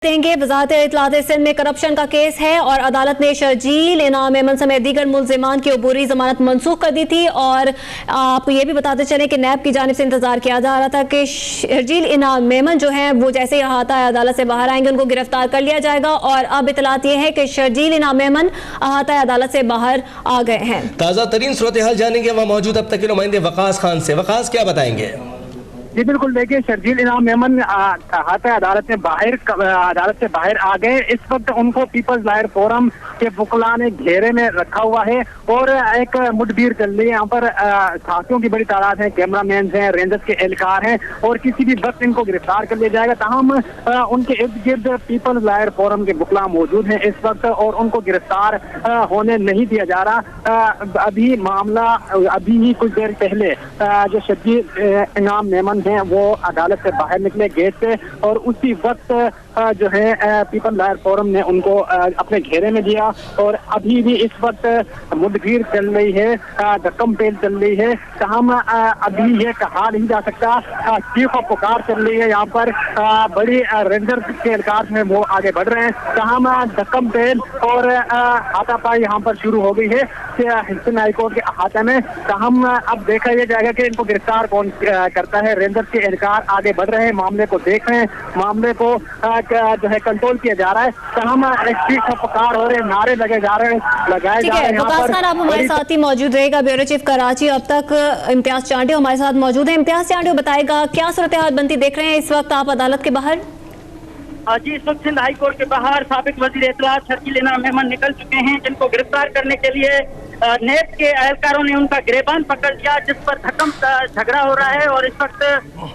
देंगे। वजारत इत्तलात सिंध में करप्शन का केस है और अदालत ने शर्जील इनाम मेमन समेत दीगर मुल्जिमान की अबूरी जमानत मनसूख कर दी थी। और आपको ये भी बताते चलें कि नैब की जानिब से इंतजार किया जा रहा था कि शर्जील इनाम मेमन जो हैं वो जैसे ही अहाता अदालत से बाहर आएंगे उनको गिरफ्तार कर लिया जाएगा। और अब इत्तलात ये है कि शर्जील इनाम मेमन अहाता अदालत से बाहर आ गए हैं। ताज़ा तरीन सूरत हाल जानेंगे वहाँ मौजूद अब तक के नुमाइंदे वकास खान से। वकास, क्या बताएंगे? जी बिल्कुल, देखिए शर्जील इनाम मेमन अहाता अदालत से बाहर आ गए। इस वक्त उनको पीपल्स लॉयर फोरम के वकला ने घेरे में रखा हुआ है और एक मुठभेड़ चल रही है। यहाँ पर साथियों की बड़ी तादाद है, कैमरामैन हैं, रेंजर्स के एहलकार हैं और किसी भी वक्त इनको गिरफ्तार कर लिया जाएगा। ताहम उनके इर्द गिर्द पीपल्स लॉयर फोरम के वकला मौजूद हैं इस वक्त और उनको गिरफ्तार होने नहीं दिया जा रहा। अभी मामला अभी ही कुछ देर पहले जो शर्जील इनाम मेमन हैं वो अदालत से बाहर निकले गेट से और उसी वक्त जो है पीपल लॉयर फोरम ने उनको अपने घेरे में दिया। और अभी भी इस वक्त मुठभेड़ चल रही है, धक्कम पेल चल रही है। तमाम अभी ये कहा नहीं जा सकता, चीख और पुकार चल रही है। यहाँ पर बड़ी रेंजर के एहलकार में वो आगे बढ़ रहे हैं। तमाम धक्कम पेल और हाथापाई यहाँ पर शुरू हो गई है सिंध हाई कोर्ट के अहाते में। तमाम अब देखा यह जाएगा कि इनको गिरफ्तार कौन करता है। रेंजर के एहलकार आगे बढ़ रहे हैं, मामले को देख रहे हैं, मामले को जो है कंट्रोल किया जा रहा है। तमाम चीख पुकार हो रहे हैं, नारे लगाए जा रहे हैं। वकास खान, आप हमारे साथ ही मौजूद रहेगा। ब्यूरो चीफ कराची अब तक इम्तियाज चांडियो हमारे साथ मौजूद है। इम्तियाज चांडियो बताएगा क्या सूरत हाल बनती देख रहे हैं इस वक्त आप अदालत के बाहर? जी, इस वक्त सिंध हाई कोर्ट के बाहर साबिक वजीर इत्तलात शर्जील इनाम मेमन निकल चुके हैं, जिनको गिरफ्तार करने के लिए नेब के एहलकारों ने उनका गिरेबान पकड़ लिया, जिस पर धक्कम झगड़ा हो रहा है। और इस वक्त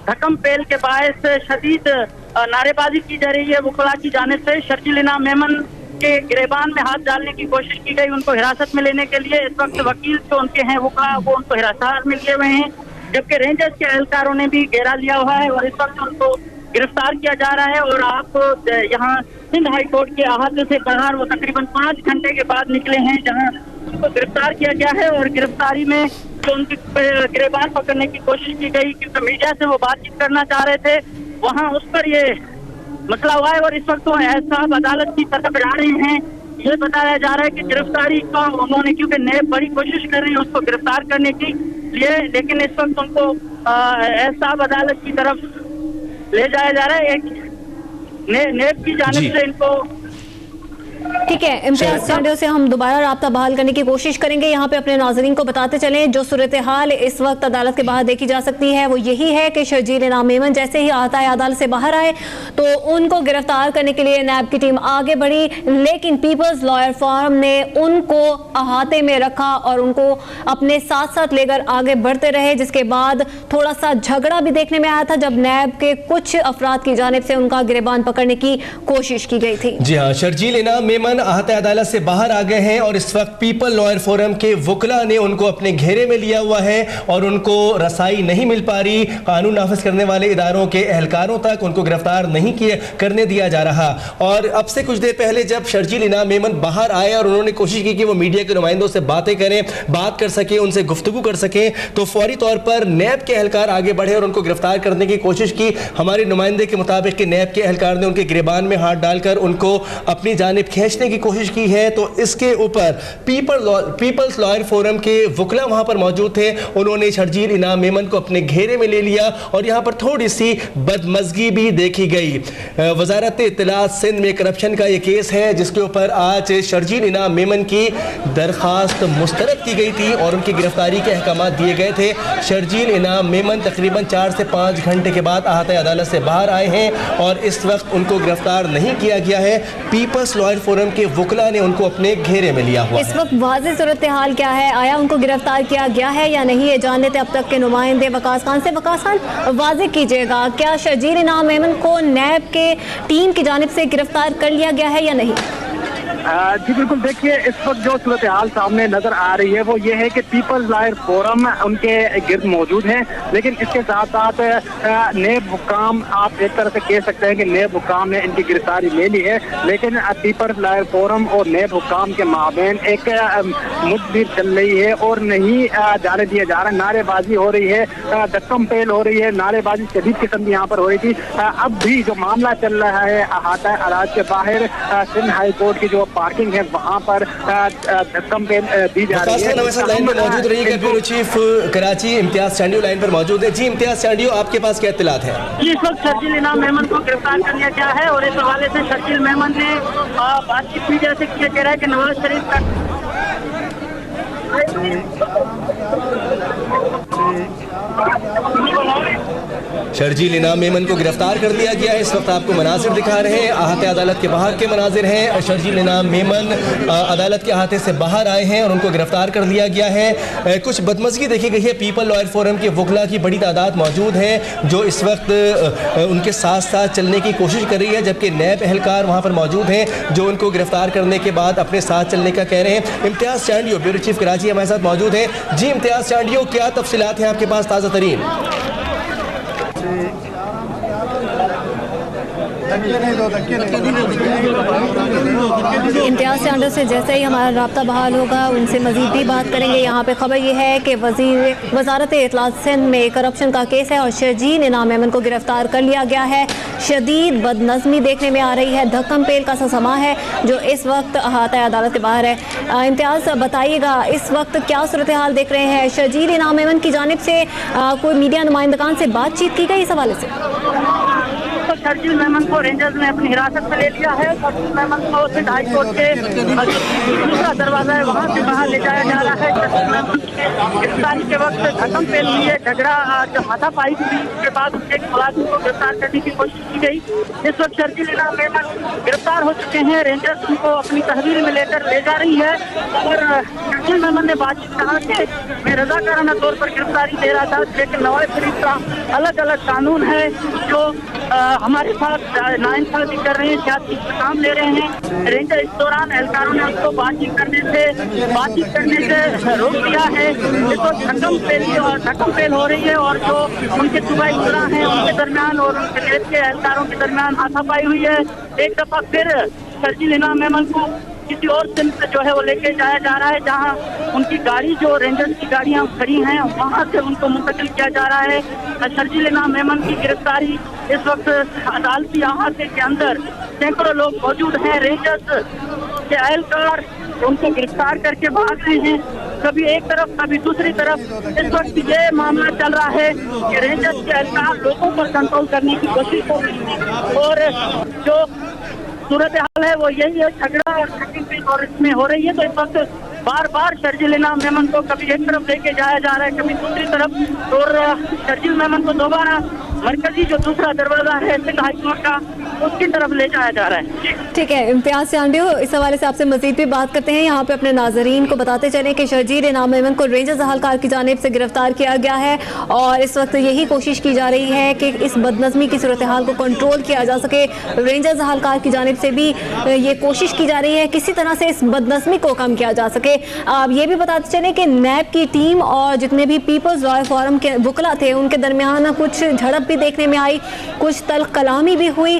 धक्कम पेल के बायस शदीद नारेबाजी की जा रही है वकला की जानिब से। शर्जील इनाम मेमन के गिरेबान में हाथ डालने की कोशिश की गई उनको हिरासत में लेने के लिए। इस वक्त वकील जो उनके हैं वकला वो उनको हिरासत में लिए हुए हैं, जबकि रेंजर्स के एहलकारों ने भी घेरा लिया हुआ है और इस वक्त उनको गिरफ्तार किया जा रहा है। और आप यहाँ सिंध हाई कोर्ट के अहाते से बाहर वो तकरीबन 5 घंटे के बाद निकले हैं, जहाँ उनको गिरफ्तार किया गया है। और गिरफ्तारी में जो उनकी गिरबान पकड़ने की कोशिश की गई क्योंकि मीडिया से वो बातचीत करना चाह रहे थे, वहाँ उस पर ये मसला हुआ है। और इस वक्त वो साहब अदालत की तरफ जा रहे हैं। ये बताया जा रहा है कि गिरफ्तारी का उन्होंने, क्योंकि नेब बड़ी कोशिश कर रही है उसको गिरफ्तार करने की लिए, लेकिन इस वक्त उनको साहब अदालत की तरफ ले जाया जा रहा है। एक नेब की जानिब से इनको। ठीक है, इम्तियाज चांडियो से हम दोबारा राब्ता बहाल करने की कोशिश करेंगे। यहाँ पे अपने नाज़रीन को बताते चलें जो सूरत हाल इस वक्त अदालत के बाहर देखी जा सकती है वो यही है कि शर्जील इनाम मेमन जैसे ही आता है अदालत से बाहर आए तो उनको गिरफ्तार करने के लिए नैब की टीम आगे बढ़ी, लेकिन पीपल्स लॉयर फोरम ने उनको अहाते में रखा और उनको अपने साथ साथ लेकर आगे बढ़ते रहे, जिसके बाद थोड़ा सा झगड़ा भी देखने में आया था जब नैब के कुछ अफराद की जानिब से उनका गिरबान पकड़ने की कोशिश की गई थी। जी हाँ, शर्जील इनाम मेमन अहाता अदालत से बाहर आ गए हैं और इस वक्त पीपल लॉयर फोरम के वकला ने उनको अपने घेरे में लिया हुआ है और उनको रसाई नहीं मिल पा रही। कानून नाफिज करने वाले इदारों के एहलकारों तक उनको गिरफ्तार नहीं करने दिया जा रहा। और अब से कुछ देर पहले जब शर्जील इनाम मेमन बाहर आए और उन्होंने कोशिश की कि वो मीडिया के नुमाइंदों से बातें करें, बात कर सके, उनसे गुफ्तगू कर सकें, तो फौरी तौर पर नैब के एहलकार आगे बढ़े और उनको गिरफ्तार करने की कोशिश की। हमारे नुमाइंदे के मुताबिक कि नैब के एहलकार ने उनके गिरबान में हाथ डालकर उनको अपनी जानिब खींचने की कोशिश की है। तो इसके ऊपर पीपल्स लॉयर फोरम के वकला वहां पर मौजूद थे, उन्होंने शर्जील इनाम मेमन को अपने घेरे में ले लिया और यहां पर थोड़ी सी बदमज़गी भी देखी गई। वजारत इत्तलात सिंध में करप्शन का यह केस है जिसके ऊपर आज शर्जील इनाम मेमन की दरखास्त मुस्तरद की गई थी और उनकी गिरफ्तारी के अहकाम दिए गए थे। शर्जील इनाम मेमन तकरीबन 4 से 5 घंटे के बाद अहाता अदालत से बाहर आए हैं और इस वक्त उनको गिरफ्तार नहीं किया गया है। पीपल्स लॉयर फोरम के वकला ने उनको अपने घेरे में लिया हुआ। इस वक्त वाज़ेह सूरत हाल क्या है, आया उनको गिरफ्तार किया गया है या नहीं, ये जान लेते अब तक के नुमाइंदे वकास खान से। वकास खान, वाज़ेह कीजिएगा, क्या शर्जील इनाम मेमन को नैब के टीम की जानिब से गिरफ्तार कर लिया गया है या नहीं? जी बिल्कुल, देखिए इस वक्त जो सूरत हाल सामने नजर आ रही है वो ये है कि पीपल्स लॉयर फोरम उनके गिर्द मौजूद है, लेकिन इसके साथ साथ नेब हुक्काम, आप एक तरह से कह सकते हैं कि नेब हुक्काम ने इनकी गिरफ्तारी ले ली है, लेकिन पीपल्स लॉयर फोरम और नेब हुक्काम के माबेन एक मुठभेड़ चल रही है और नहीं जाने दिया जा रहा। नारेबाजी हो रही है, धक्कम पेल हो रही है, नारेबाजी शदीद किस्म की यहाँ पर हो रही थी। अब भी जो मामला चल रहा है अहाता अदालत के बाहर सिंध हाई कोर्ट की जो पार्किंग है वहाँ पर धक्कम पेल दी जा रही है। लाइन पर मौजूद रहिएगा, bureau chief Karachi Imtiaz Chandio line पर मौजूद है। जी इम्तियाज चांडियो, आपके पास क्या इत्तलात है? इस वक्त शर्जील इनाम मेमन को गिरफ्तार कर लिया गया है और इस हवाले से शर्जील मेमन ने बातचीत मीडिया से किया कह रहा है कि नवाज शरीफ का शर्जील इनाम मेमन को गिरफ्तार कर लिया गया है। इस वक्त आपको मनाजिर दिखा रहे हैं, अहाते अदालत के बाहर के मनाजिर हैं। शर्जील इनाम मेमन अदालत के अहाते से बाहर आए हैं और उनको गिरफ्तार कर लिया गया है। कुछ बदमज़गी देखी गई है, पीपल लॉयर फोरम के वकला की बड़ी तादाद मौजूद है जो इस वक्त उनके साथ साथ चलने की कोशिश कर रही है, जबकि नैब एहलकार वहाँ पर मौजूद हैं जो उनको गिरफ्तार करने के बाद अपने साथ चलने का कह रहे हैं। इम्तियाज़ चांडियो, ब्यूरो चीफ कराची हमारे साथ मौजूद है। जी इम्तियाज़ चांडियो, क्या तफसीलात हैं आपके पास ताज़ा तरीन? इम्तियाज चांडियो से जैसे ही हमारा राब्ता बहाल होगा उनसे मजीद भी बात करेंगे। यहाँ पे खबर ये है कि वजारत इत्तलात सिंध में करप्शन का केस है और शर्जील इनाम मेमन को गिरफ्तार कर लिया गया है। शदीद बदनज़मी देखने में आ रही है, धक्कम पेल का सा समा है जो इस वक्त अहाता अदालत के बाहर है। इम्तियाज बताइएगा, इस वक्त क्या सूरत हाल देख रहे हैं? शर्जील इनाम मेमन की जानिब से कोई मीडिया नुमाइंदगान से बातचीत की गई इस हवाले से? शर्जील मेमन को रेंजर्स ने अपनी हिरासत में ले लिया है। शर्जील मेमन को सिंध हाई कोर्ट के दूसरा दरवाजा है वहाँ से बाहर ले जाया जा रहा है। शर्जील मेमन की गिरफ्तारी के वक्त धक्कम पेल हुई है, झगड़ा जब हाथापाई हुई उसके बाद उसके मुलाजिम को गिरफ्तार करने की कोशिश की गई। इस वक्त शर्जील इनाम मेमन गिरफ्तार हो चुके हैं, रेंजर्स उनको अपनी तहवील में लेकर ले जा रही है और शर्जील मेमन ने बातचीत कहा कि मैं रजाकाराना तौर पर गिरफ्तारी दे रहा था, लेकिन नवाज शरीफ का अलग अलग कानून है जो हमारे साथ नाइंसाफी कर रहे हैं, सियासी काम ले रहे हैं। रेंजर इस दौरान एहलकारों ने उसको बातचीत करने से रोक दिया है। इसको धक्कम पेल हो रही है और जो उनके सूबाई उजरा हैं उनके दरमियान और उनके नेब के एहलकारों के दरमियान हाथापाई हुई है। एक दफा फिर शर्जील इनाम मेमन को किसी और सिम से जो है वो लेके जाया जा रहा है, जहां उनकी गाड़ी जो रेंजर्स की गाड़ियां खड़ी हैं वहां से उनको मुंतकिल किया जा रहा है। शर्जील इनाम मेमन की गिरफ्तारी इस वक्त अदालती अहाते के अंदर सैकड़ों लोग मौजूद हैं, रेंजर्स के एहलकार उनको गिरफ्तार करके भाग रहे हैं, कभी एक तरफ कभी दूसरी तरफ। इस वक्त ये मामला चल रहा है कि रेंजर्स के एहलकार लोगों पर कंट्रोल करने की कोशिश कर रहे हैं और जो सूरत हाल है वो यही है, झगड़ा और इसमें हो रही है। तो इस वक्त बार बार शर्जील इनाम मेमन को कभी एक तरफ लेके जाया जा रहा है, कभी दूसरी तरफ, और शर्जील मेमन को दोबारा मरकजी जो दूसरा दरवाजा है सिंध हाई कोर्ट का उसकी तरफ ले जाया जा रहा है। ठीक है इम्तियाज चांडियो, इस हवाले से आपसे मजीद भी बात करते हैं। यहाँ पे अपने नाजरीन को बताते चलें कि शर्जील इनाम मेमन को रेंजर्स अहलकार की जानिब से गिरफ्तार किया गया है और इस वक्त यही कोशिश की जा रही है कि इस बदनज़मी की सूरत हाल को कंट्रोल किया जा सके। रेंजर्स अहलकार की जानिब से भी ये कोशिश की जा रही है किसी तरह से इस बदनज़मी को कम किया जा सके। आप ये भी बताते चलें कि नैब की टीम और जितने भी पीपल्स लॉयर फोरम के वकला थे उनके दरमियान कुछ झड़प भी देखने में आई, कुछ तल्ख कलामी भी हुई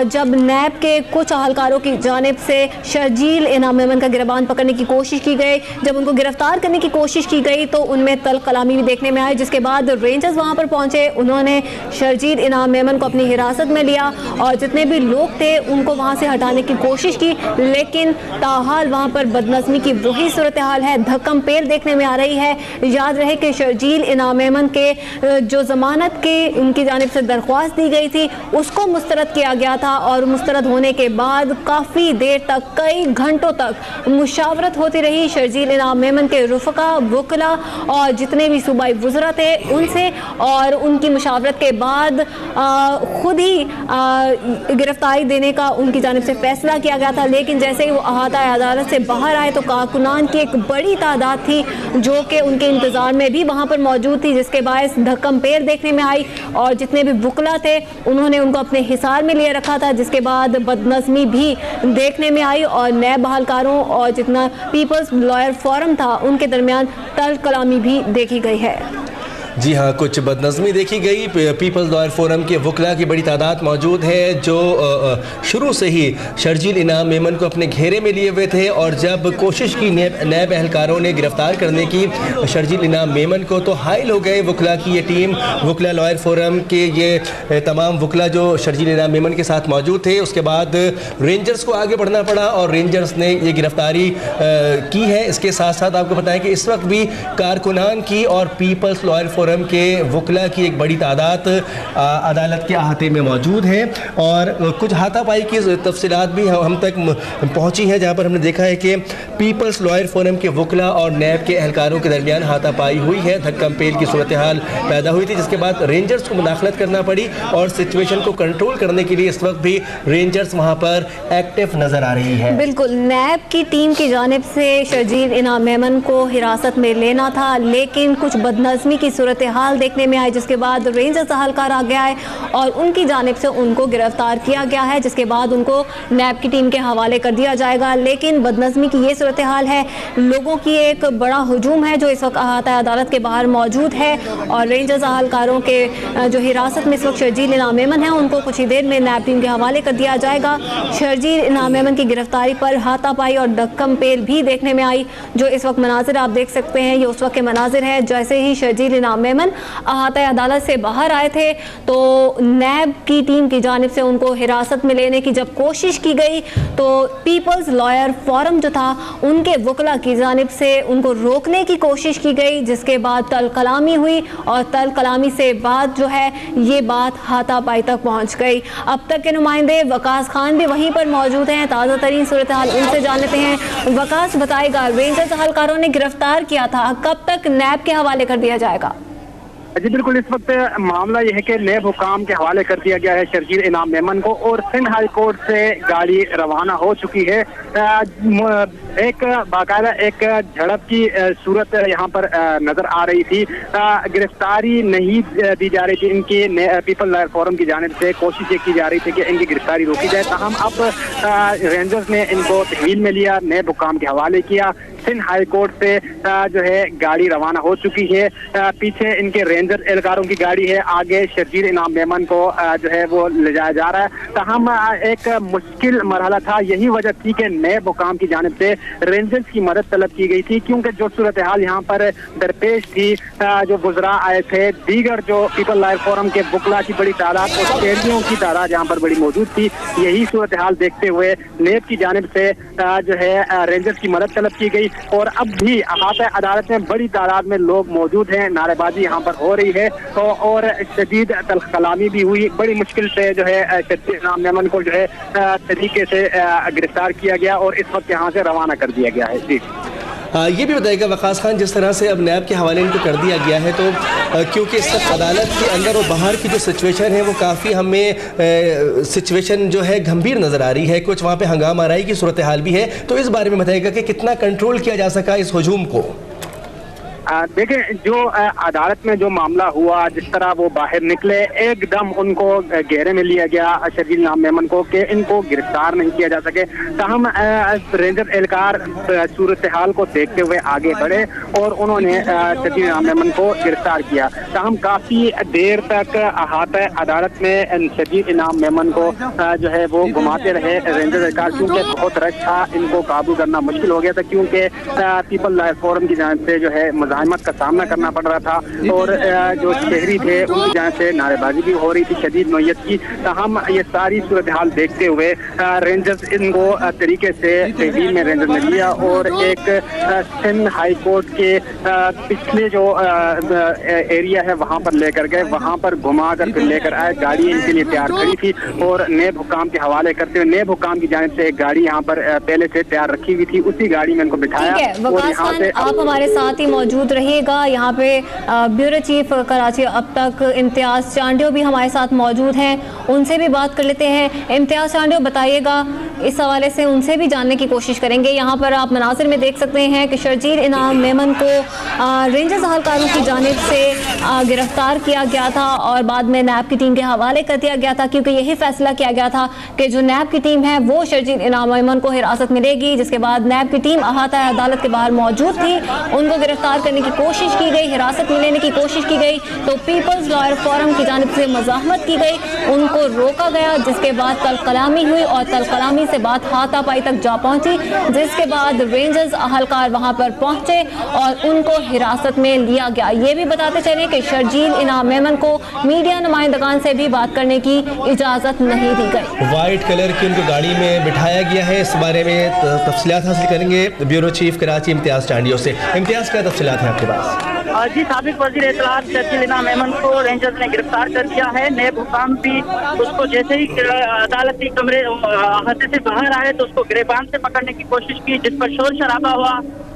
जब नैब के कुछ अहलकारों की जानिब से शर्जील इनाम मेमन का गिरबान पकड़ने की कोशिश की गई। जब उनको गिरफ्तार करने की कोशिश की गई तो उनमें तल्ख कलामी भी देखने में आई, जिसके बाद रेंजर्स वहाँ पर पहुँचे, उन्होंने शर्जील इनाम मेमन को अपनी हिरासत में लिया और जितने भी लोग थे उनको वहाँ से हटाने की कोशिश की, लेकिन ताहाल वहाँ पर बदनज़मी की वही सूरत हाल है, धक्कम पेल देखने में आ रही है। याद रहे कि शर्जील इनाम मेमन के जो जमानत के उनकी जानिब से दरख्वास्त दी गई थी उसको मुस्तरद किया गया था और मुस्तरद होने के बाद काफ़ी देर तक, कई घंटों तक मुशावरत होती रही शर्जील इनाम मेमन के रुफ़का, वकला और जितने भी सूबाई वज़रा थे उनसे, और उनकी मुशावरत के बाद खुद ही गिरफ्तारी देने का उनकी जानिब से फैसला किया गया था। लेकिन जैसे ही वो अहाता अदालत से बाहर आए तो कारकुनान की एक बड़ी तादाद थी जो कि उनके इंतज़ार में भी वहाँ पर मौजूद थी, जिसके बायस धक्कम पेल देखने में आई और जितने भी वुकला थे उन्होंने उनको अपने हिसार में लिए रखा था, जिसके बाद बदनज़मी भी देखने में आई और नए बहालकारों और जितना पीपल्स लॉयर फोरम था उनके दरमियान तल्ख कलामी भी देखी गई है। जी हाँ, कुछ बदनज़मी देखी गई। पीपल्स लॉयर फोरम के वकला की बड़ी तादाद मौजूद है जो शुरू से ही शर्जील इनाम मेमन को अपने घेरे में लिए हुए थे और जब कोशिश की नैब एहलकारों ने गिरफ्तार करने की शर्जील इनाम मेमन को तो हाइल हो गए वकला की ये टीम। वकला लॉयर फोरम के ये तमाम वकला जो शर्जील इनाम मेमन के साथ मौजूद थे, उसके बाद रेंजर्स को आगे बढ़ना पड़ा और रेंजर्स ने ये गिरफ्तारी की है। इसके साथ साथ आपको बताएं कि इस वक्त भी कारकुनान की और पीपल्स लॉयर फोरम के वकला की एक बड़ी तादाद अदालत के अहाते में मौजूद है और कुछ हाथापाई की तफसीलात भी हम तक पहुंची हैं, जहां पर हमने देखा है कि पीपल्स लॉयर फोरम के वकला और नैब के एहलकारों के दरमियान हाथापाई हुई है। धक्कम पेल की सूरत हाल पैदा हुई थी, जिसके बाद रेंजर्स को मुदाखलत करना पड़ी और सिचुएशन को कंट्रोल करने के लिए इस वक्त भी रेंजर्स वहाँ पर एक्टिव नजर आ रही है। बिल्कुल, नैब की टीम की जानिब से शर्जील इनाम मेमन को हिरासत में लेना था, लेकिन कुछ बदनज़मी की सूरत हाल देखने में आई, जिसके बाद रेंजर्स एहलकार आ गया है और उनकी जानिब से उनको गिरफ्तार किया गया है, जिसके बाद उनको नैब की टीम के हवाले कर दिया जाएगा। लेकिन बदनज़मी की ये सूरत हाल है, लोगों की एक बड़ा हुजूम है जो इस वक्त अहाता अदालत के बाहर मौजूद है और रेंजर्स एहलकारों के जो हिरासत में इस वक्त शर्जील इनाम मेमन है उनको कुछ ही देर में नैब टीम के हवाले कर दिया जाएगा। शर्जील इनाम मेमन की गिरफ्तारी पर हाथापाई और धक्कम पेल भी देखने में आई। जो इस वक्त मनाजिर आप देख सकते हैं, ये उस वक्त के मनाजिर है जैसे ही शर्जील इनाम मेमन अहाता अदालत से बाहर आए थे तो नैब की टीम की जानिब से उनको हिरासत में लेने की जब कोशिश की गई तो पीपल्स लॉयर फोरम जो था उनके वकला की जानिब से उनको रोकने की कोशिश की गई, जिसके बाद तल्ख कलामी हुई और तल्ख कलामी से बाद जो है ये बात हाथापाई तक पहुंच गई। अब तक के नुमाइंदे वकास खान भी वहीं पर मौजूद हैं, ताज़ा तरीन सूरत हाल उनसे जान लेते हैं। वकास बताएगा, रेंजर्स एहलकारों ने गिरफ्तार किया था, कब तक नैब के हवाले कर दिया जाएगा? जी बिल्कुल, इस वक्त मामला यह है कि नैब हुकाम के हवाले कर दिया गया है शर्जील इनाम मेमन को और सिंध हाई कोर्ट से गाड़ी रवाना हो चुकी है। एक बाकायदा एक झड़प की सूरत यहाँ पर नजर आ रही थी। गिरफ्तारी नहीं दी जा रही थी इनकी, पीपल लॉयर फोरम की जानिब से कोशिश ये की जा रही थी कि इनकी गिरफ्तारी रोकी जाए, ताहम अब रेंजर्स ने इनको तहवील में लिया, नैब हुकाम के हवाले किया। सिंध हाई कोर्ट से जो है गाड़ी रवाना हो चुकी है। पीछे इनके रेंजर एहलकारों की गाड़ी है, आगे शर्जील इनाम मेमन को जो है वो ले जाया जा रहा है। ताहम एक मुश्किल मरहला था, यही वजह थी कि नैब हुकाम की जानिब से रेंजर्स की मदद तलब की गई थी, क्योंकि जो सूरत हाल यहाँ पर दरपेश थी, जो गुजरा आए थे, दीगर जो पीपल लॉयर फोरम के वकला की बड़ी तादाद और कैदियों की तादाद यहाँ पर बड़ी मौजूद थी, यही सूरत हाल देखते हुए नैब की जानिब से जो है रेंजर्स की मदद तलब की गई और अब भी अहाता अदालत में बड़ी तादाद में लोग मौजूद हैं, नारेबाजी यहाँ पर हो रही है तो और शदीद तल्ख कलामी भी हुई। बड़ी मुश्किल से जो है शर्जील इनाम मेमन को जो है तरीके से गिरफ्तार किया गया और इस वक्त यहाँ से रवाना कर दिया गया है। जी ये भी बताइएगा वकास खान, जिस तरह से अब नैब के हवाले इनको कर दिया गया है तो क्योंकि इस वक्त अदालत के अंदर और बाहर की जो सिचुएशन है वो काफ़ी हमें सिचुएशन जो है गंभीर नज़र आ रही है, कुछ वहाँ पे हंगामा आराई की सूरत हाल भी है, तो इस बारे में बताइएगा कि कितना कंट्रोल किया जा सका इस हुजूम को? देखें, जो अदालत में जो मामला हुआ, जिस तरह वो बाहर निकले, एकदम उनको घेरे में लिया गया शर्जील इनाम मेमन को कि इनको गिरफ्तार नहीं किया जा सके। ताहम रेंजर एहलकार सूरत हाल को देखते हुए आगे बढ़े और उन्होंने शर्जील इनाम मेमन को गिरफ्तार किया। ताहम काफ़ी देर तक अहाता अदालत में शर्जील इनाम मेमन को जो है वो घुमाते रहे रेंजर एहलकार, क्योंकि बहुत रश था, इनको काबू करना मुश्किल हो गया था, क्योंकि पीपल लॉयर फोरम की जानिब से जो है मुज़ाहमत का सामना करना पड़ रहा था और जो शहरी थे उनकी जानिब से नारेबाजी भी हो रही थी शदीद नौयत की। हम ये सारी सूरत हाल देखते हुए रेंजर्स इनको तरीके से तहवील में रेंजर ने लिया और एक सिंध हाई कोर्ट के पिछले जो एरिया है वहाँ पर लेकर गए, वहाँ पर घुमा कर फिर लेकर आए। गाड़ी इनके लिए तैयार खड़ी थी और नैब हुकाम के हवाले करते हुए नैब हुकाम की जानिब से एक गाड़ी यहाँ पर पहले से तैयार रखी हुई थी, उसी गाड़ी में इनको बिठाया और यहाँ से आप हमारे साथ ही मौजूद रहिएगा। यहाँ पे ब्यूरो चीफ कराची अब तक इम्तियाज चांडियो भी हमारे साथ मौजूद हैं, उनसे भी बात कर लेते हैं। इम्तियाज चांडियो, बताइएगा इस हवाले से उनसे भी जानने की कोशिश करेंगे। यहाँ पर आप मनासिर में देख सकते हैं कि शर्जील इनाम मेमन को रेंजर्स अहलकारों की जानिब से गिरफ्तार किया गया था और बाद में नैब की टीम के हवाले कर दिया गया था, क्योंकि यही फैसला किया गया था कि जो नैब की टीम है वो शर्जील इनाम मेमन को हिरासत में लेगी। जिसके बाद नैब की टीम अहाता अदालत के बाहर मौजूद थी, उनको गिरफ्तार करने की कोशिश की गई, हिरासत में लेने की कोशिश की गई, तो पीपल्स लॉयर फोरम की जानिब से मज़ाहमत की गई, उनको रोका गया। जिसके बाद तल कलामी हुई और तल कलामी से बात हाथापाई तक जा पहुंची, जिसके बाद रेंजर्स अहलकार वहां पर पहुंचे और उनको हिरासत में लिया गया। ये भी बताते चले कि शर्जील इनाम मेमन को मीडिया नुमाइंदगान से भी बात करने की इजाजत नहीं दी गई। वाइट कलर की उनको गाड़ी में बिठाया गया है, इस बारे में तफसीलात हासिल करेंगे ब्यूरो चीफ कराची इम्तियाज टांडियों से। इम्तियाज, क्या तफसीलात हैं आपके पास? जी, साबिक वजीर इत्तलात शर्जील इनाम मेमन को रेंजर्स ने गिरफ्तार कर दिया है। नैब हुकाम भी उसको जैसे ही अदालती कमरे अहाते से बाहर आए तो उसको गिरबान से पकड़ने की कोशिश की, जिस पर शोर शराबा हुआ,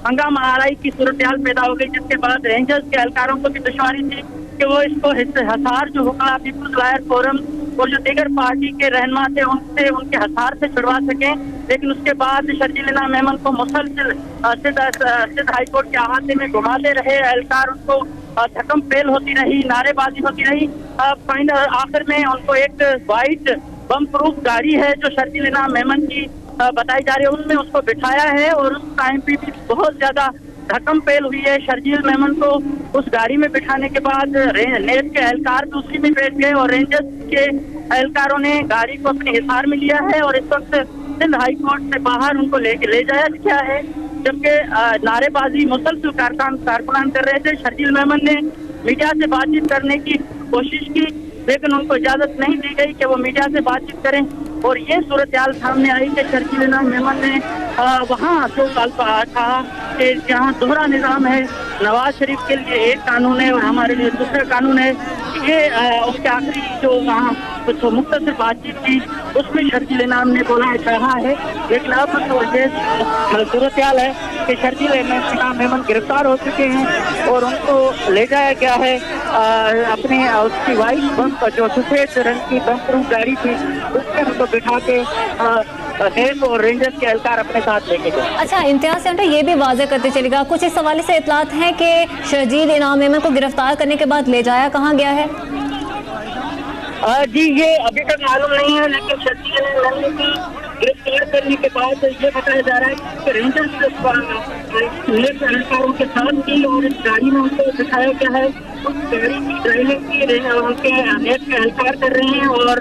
हंगामा आराई की सूरत हाल पैदा हो गई। जिसके बाद रेंजर्स के एहलकारों को भी दुश्वारी थी कि वो इसको हसार जो हुक्ला पीपल्स लॉयर फोरम और जो दीगर पार्टी के रहनुमा थे उनसे उनके हसार से छुड़वा सकें। लेकिन उसके बाद शर्जील इनाम मेमन को मुसलसिल सिद्ध हाईकोर्ट के अहाते में घुमाते रहे एहलकार, उनको धक्कम पेल होती रही, नारेबाजी होती रही। फाइनल आखिर में उनको एक वाइट बम प्रूफ गाड़ी है जो शर्जील इनाम मेमन की बताई जा रही है, उनमें उसको बिठाया है और उस टाइम पे भी बहुत ज्यादा धक्कम पेल हुई है। शर्जील मेमन को उस गाड़ी में बिठाने के बाद नेब के एहलकार दूसरी में बैठ गए और रेंजर्स के एहलकारों ने गाड़ी को अपने हिसार में लिया है और इस वक्त सिंध हाई कोर्ट से बाहर उनको ले जाया गया है। जबकि नारेबाजी मुसलसल कारकुनान कर रहे थे। शर्जील मेमन ने मीडिया से बातचीत करने की कोशिश की, लेकिन उनको इजाजत नहीं दी गई कि वो मीडिया से बातचीत करें और ये सूरत हाल सामने आई कि शर्जील इनाम मेमन ने वहाँ जो कहा कि जहाँ दोहरा निज़ाम है, नवाज शरीफ के लिए एक कानून है और हमारे लिए दूसरा कानून है। ये उसके आखिरी जो वहाँ कुछ मुख्तसर बातचीत थी उसमें शर्जील इनाम ने बोला कहा है। लेकिन अब तो ये सूरत हाल है कि शर्जील इनाम मेमन गिरफ्तार हो चुके हैं और उनको ले जाया गया है अपने उसकी वाइट बम जो सफेद रंग की बम प्रूफ गाड़ी थी उसमें उनको बिठा के नेब और रेंजर्स के एहलकार अपने साथ लेके गए। अच्छा, इम्तियाज सेंटर ये भी वाजे करते चलेगा, कुछ इस हवाले से इतलात हैं कि शर्जील इनाम मेमन को गिरफ्तार करने के बाद ले जाया कहाँ गया है? जी, ये अभी तक मालूम नहीं है, लेकिन शर्जील इनाम मेमन की गिरफ्तार करने के बाद ये बताया जा रहा है कि रेंजर्स नेब एहलकारों के साथ थी और इस गाड़ी में उनको दिखाया गया है। उस गाड़ी की ड्राइविंग की उनके नेब के एहलकार कर रहे हैं और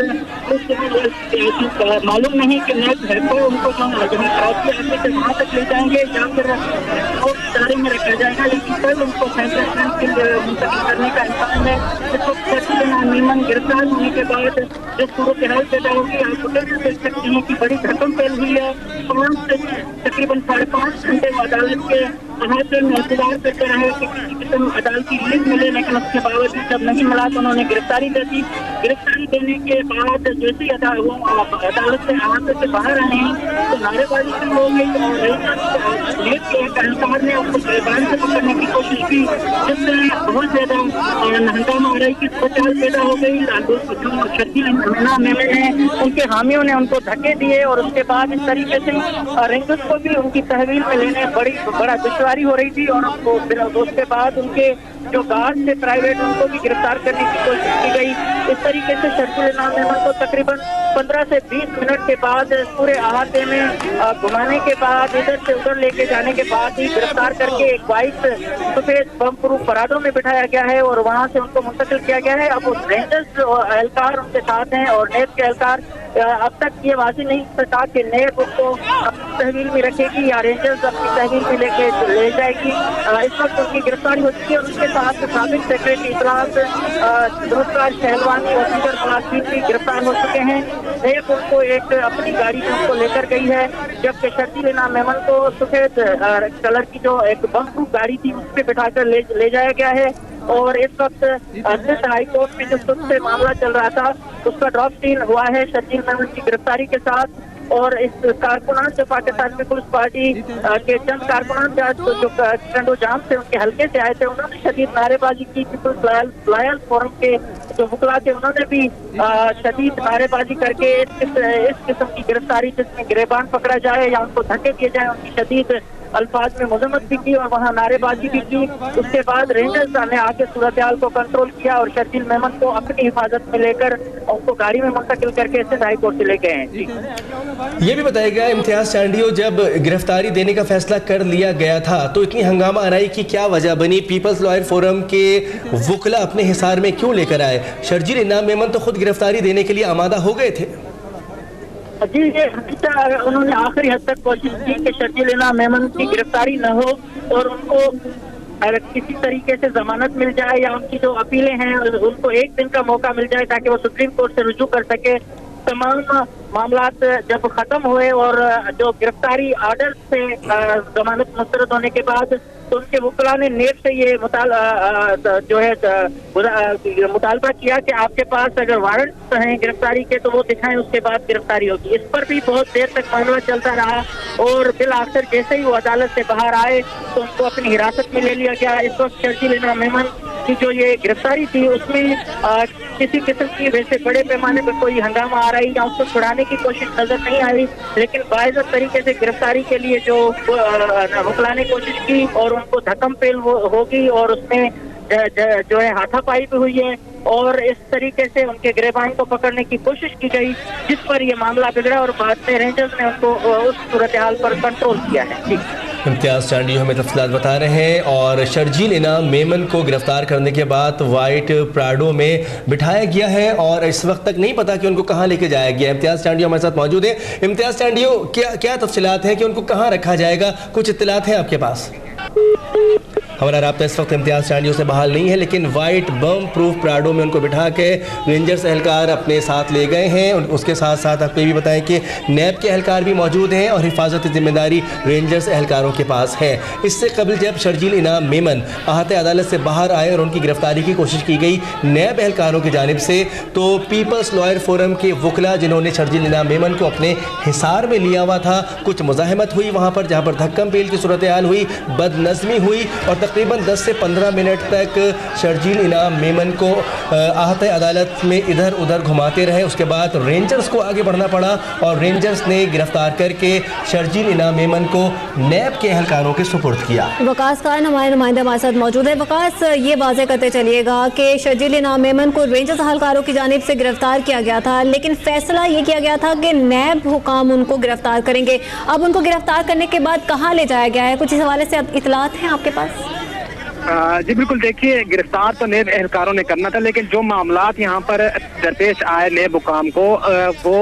मालूम नहीं कि नेब है तो उनको जो कराची आने से वहाँ तक ले जाएंगे या फिर दायरे में रखा जाएगा। लेकिन कल उनको मुंतकिल करने का इम्कान है। इसको शर्जील इनाम मेमन गिरफ्तार होने के बाद जो सूरत हाल पैदा होगी आप फुटेज देख सकते हैं कि बड़ी धक्कम पेल हुई है। तकरीबन 5.5 घंटे अदालत के अहाते में इंतजार करते रहे कि किसी किस्म अदालती लीड मिले, लेकिन उसके बावजूद जब नहीं मिला तो उन्होंने गिरफ्तारी दे दी। गिरफ्तारी देने के बाद जैसे ही वो अदालत से अहाते से बाहर आए हैं तो नारेबाजी शुरू हो गई और नेब के एक एहलकार ने उसको गिरफ्तार से पकड़ने की कोशिश की, जिससे बहुत ज्यादा हंगामा आराई की सूरत पैदा हो गई। शर्जील इनाम मेमन ने उनके हामियों ने उनको धक्के दिए और उसके बाद इस तरीके से रेंजर्स को भी उनकी तहवील में लेने बड़ा दुश्वारी हो रही थी और उसके बाद उनके जो गार्ड थे प्राइवेट उनको भी गिरफ्तार करने की कोशिश की गई। इस तरीके से शर्जील इनाम मेमन को तकरीबन 15 से 20 मिनट के बाद पूरे अहाते में घुमाने के बाद इधर से उधर लेके जाने के बाद ही गिरफ्तार करके एक वाइट सफेद बम प्रूफ पराडों में बिठाया गया है और वहां से उनको मुंतकिल किया गया है। अब उस रेंजर्स एहलकार उनके साथ हैं और नेब के एहलकार अब तक ये वाज़ेह नहीं सका कि नेब उसको अपनी तहवील में रखेगी या रेंजर्स अपनी तहवील में लेके ले जाएगी। इस वक्त उनकी गिरफ्तारी हो चुकी है और उसके साथ साबिक सेक्रेटरी इत्तलात जुल्फ़िकार शहलवानी और दीगर मुलाज़िमीन भी गिरफ्तार हो चुके हैं। नेब उनको एक अपनी गाड़ी में उनको लेकर गई है, जबकि शर्जील इनाम मेमन को सफेद कलर की जो एक बम प्रूफ गाड़ी थी उस पर बिठाकर ले जाया गया है। और इस वक्त सिंध हाई कोर्ट में जो सुध से मामला चल रहा था उसका ड्रॉप सील हुआ है शर्जील मेमन की गिरफ्तारी के साथ और इस कारकुनान जो पाकिस्तान पीपुल्स पार्टी के चंद कारकुनान जो चंदो जाम से उनके हल्के से आए थे, उन्होंने शदीद नारेबाजी की। पीपुल्स लॉयर्स फोरम के जो वकला थे उन्होंने भी शदीद नारेबाजी करके इस किस्म की गिरफ्तारी जिसमें गिरेबान पकड़ा जाए या उनको धक्के दिए जाए उनकी शदीद अल्फाज में मजम्मत भी की और वहाँ नारेबाजी भी की। उसके बाद रेंजर्स ने आके सूरत हाल को कंट्रोल किया और शर्जील मेमन को अपनी हिफाजत में लेकर उनको गाड़ी में मुंतकिल करके सिंध हाई कोर्ट से ले गए हैं। ये भी बताएगा इम्तियाज चांडियो, जब गिरफ्तारी देने का फैसला कर लिया गया था तो इतनी हंगामा आराई की क्या वजह बनी? पीपल्स लॉयर फोरम के वकला अपने हिसार में क्यों लेकर आए? शर्जील इनाम मेमन तो खुद गिरफ्तारी देने के लिए आमादा हो गए थे। जी, ये हमेशा उन्होंने आखिरी हद तक कोशिश की कि शर्जील इनाम मेमन की गिरफ्तारी न हो और उनको किसी तरीके से जमानत मिल जाए या उनकी जो अपीलें हैं उनको एक दिन का मौका मिल जाए ताकि वो सुप्रीम कोर्ट से रुजू कर सके। तमाम मामलात जब खत्म हुए और जो गिरफ्तारी आर्डर से जमानत मुस्तरद होने के बाद तो उनके वकला ने नेब से ये मुतालबा किया कि आपके पास अगर वारंट हैं गिरफ्तारी के तो वो दिखाएं, उसके बाद गिरफ्तारी होगी। इस पर भी बहुत देर तक मामला चलता रहा और बिल आखिर जैसे ही वो अदालत से बाहर आए तो उनको अपनी हिरासत में ले लिया गया। इस वक्त शर्जील इनाम मेमन की जो ये गिरफ्तारी थी उसमें किसी किस्म की वैसे बड़े पैमाने पर कोई हंगामा आ रही या उसको छुड़ाने की कोशिश नजर नहीं आई, लेकिन बाइज़्ज़त तरीके से गिरफ्तारी के लिए जो वकला ने कोशिश की और उनको धक्कम पेल होगी और उसमें जो है हाथापाई भी हुई है और इस तरीके से उनके गिरबान को पकड़ने की कोशिश की गई जिस पर यह मामला बिगड़ा और बाद में रेंजर्स ने उनको उस सूरत हाल पर कंट्रोल किया है। इम्तियाज चांडियो हमें तफसीलात बता रहे हैं। और शर्जील इनाम मेमन को गिरफ्तार करने के बाद वाइट प्राडो में बिठाया गया है और इस वक्त तक नहीं पता कि उनको कहां लेके जाया गया। इम्तियाज चांडियो हमारे साथ मौजूद है। इम्तियाज चांडियो, क्या तफसीलात हैं कि उनको कहां रखा जाएगा? कुछ इत्तलात हैं आपके पास? हमारा राब्ता इस वक्त इम्तियाज चांडियो से बहाल नहीं है, लेकिन वाइट बम प्रूफ प्राडो में उनको बिठा के रेंजर्स एहलकार अपने साथ ले गए हैं। उसके साथ साथ आपको ये भी बताएं कि नैब के एहलकार भी मौजूद हैं और हिफाजत जिम्मेदारी रेंजर्स एहलकारों के पास है। इससे कबल जब शर्जील इनाम मेमन आहते अदालत से बाहर आए और उनकी गिरफ्तारी की कोशिश की गई नैब एहलकारों की जानिब से, तो पीपल्स लॉयर फोरम के वकला जिन्होंने शर्जील इनाम मेमन को अपने हिसार में लिया हुआ था, कुछ मुजाहमत हुई वहाँ पर जहाँ पर धक्कम पेल की सूरत हाल हुई, बदनज़मी हुई और तकरीबन 10 से 15 मिनट तक शर्जील इनाम मेमन को आहते अदालत में इधर उधर घुमाते रहे। उसके बाद रेंजर्स को आगे बढ़ना पड़ा और रेंजर्स ने गिरफ्तार करके शर्जील इनाम मेमन को नैब के एहलकारों के सुपुर्द किया। वकास खान हमारे नुमाइंदे हमारे साथ मौजूद है। वकास, ये वाज़ेह करते चलिएगा कि शर्जील इनाम मेमन को रेंजर्स एहलकारों की जानिब से गिरफ्तार किया गया था, लेकिन फैसला ये किया गया था कि नैब हुकाम उनको गिरफ्तार करेंगे। अब उनको गिरफ्तार करने के बाद कहाँ ले जाया गया है? कुछ इस हवाले से इतलात हैं आपके पास? जी बिल्कुल, देखिए गिरफ्तार तो नेब एहलकारों ने करना था, लेकिन जो मामलात यहाँ पर दरपेश आए नेब हुकाम को वो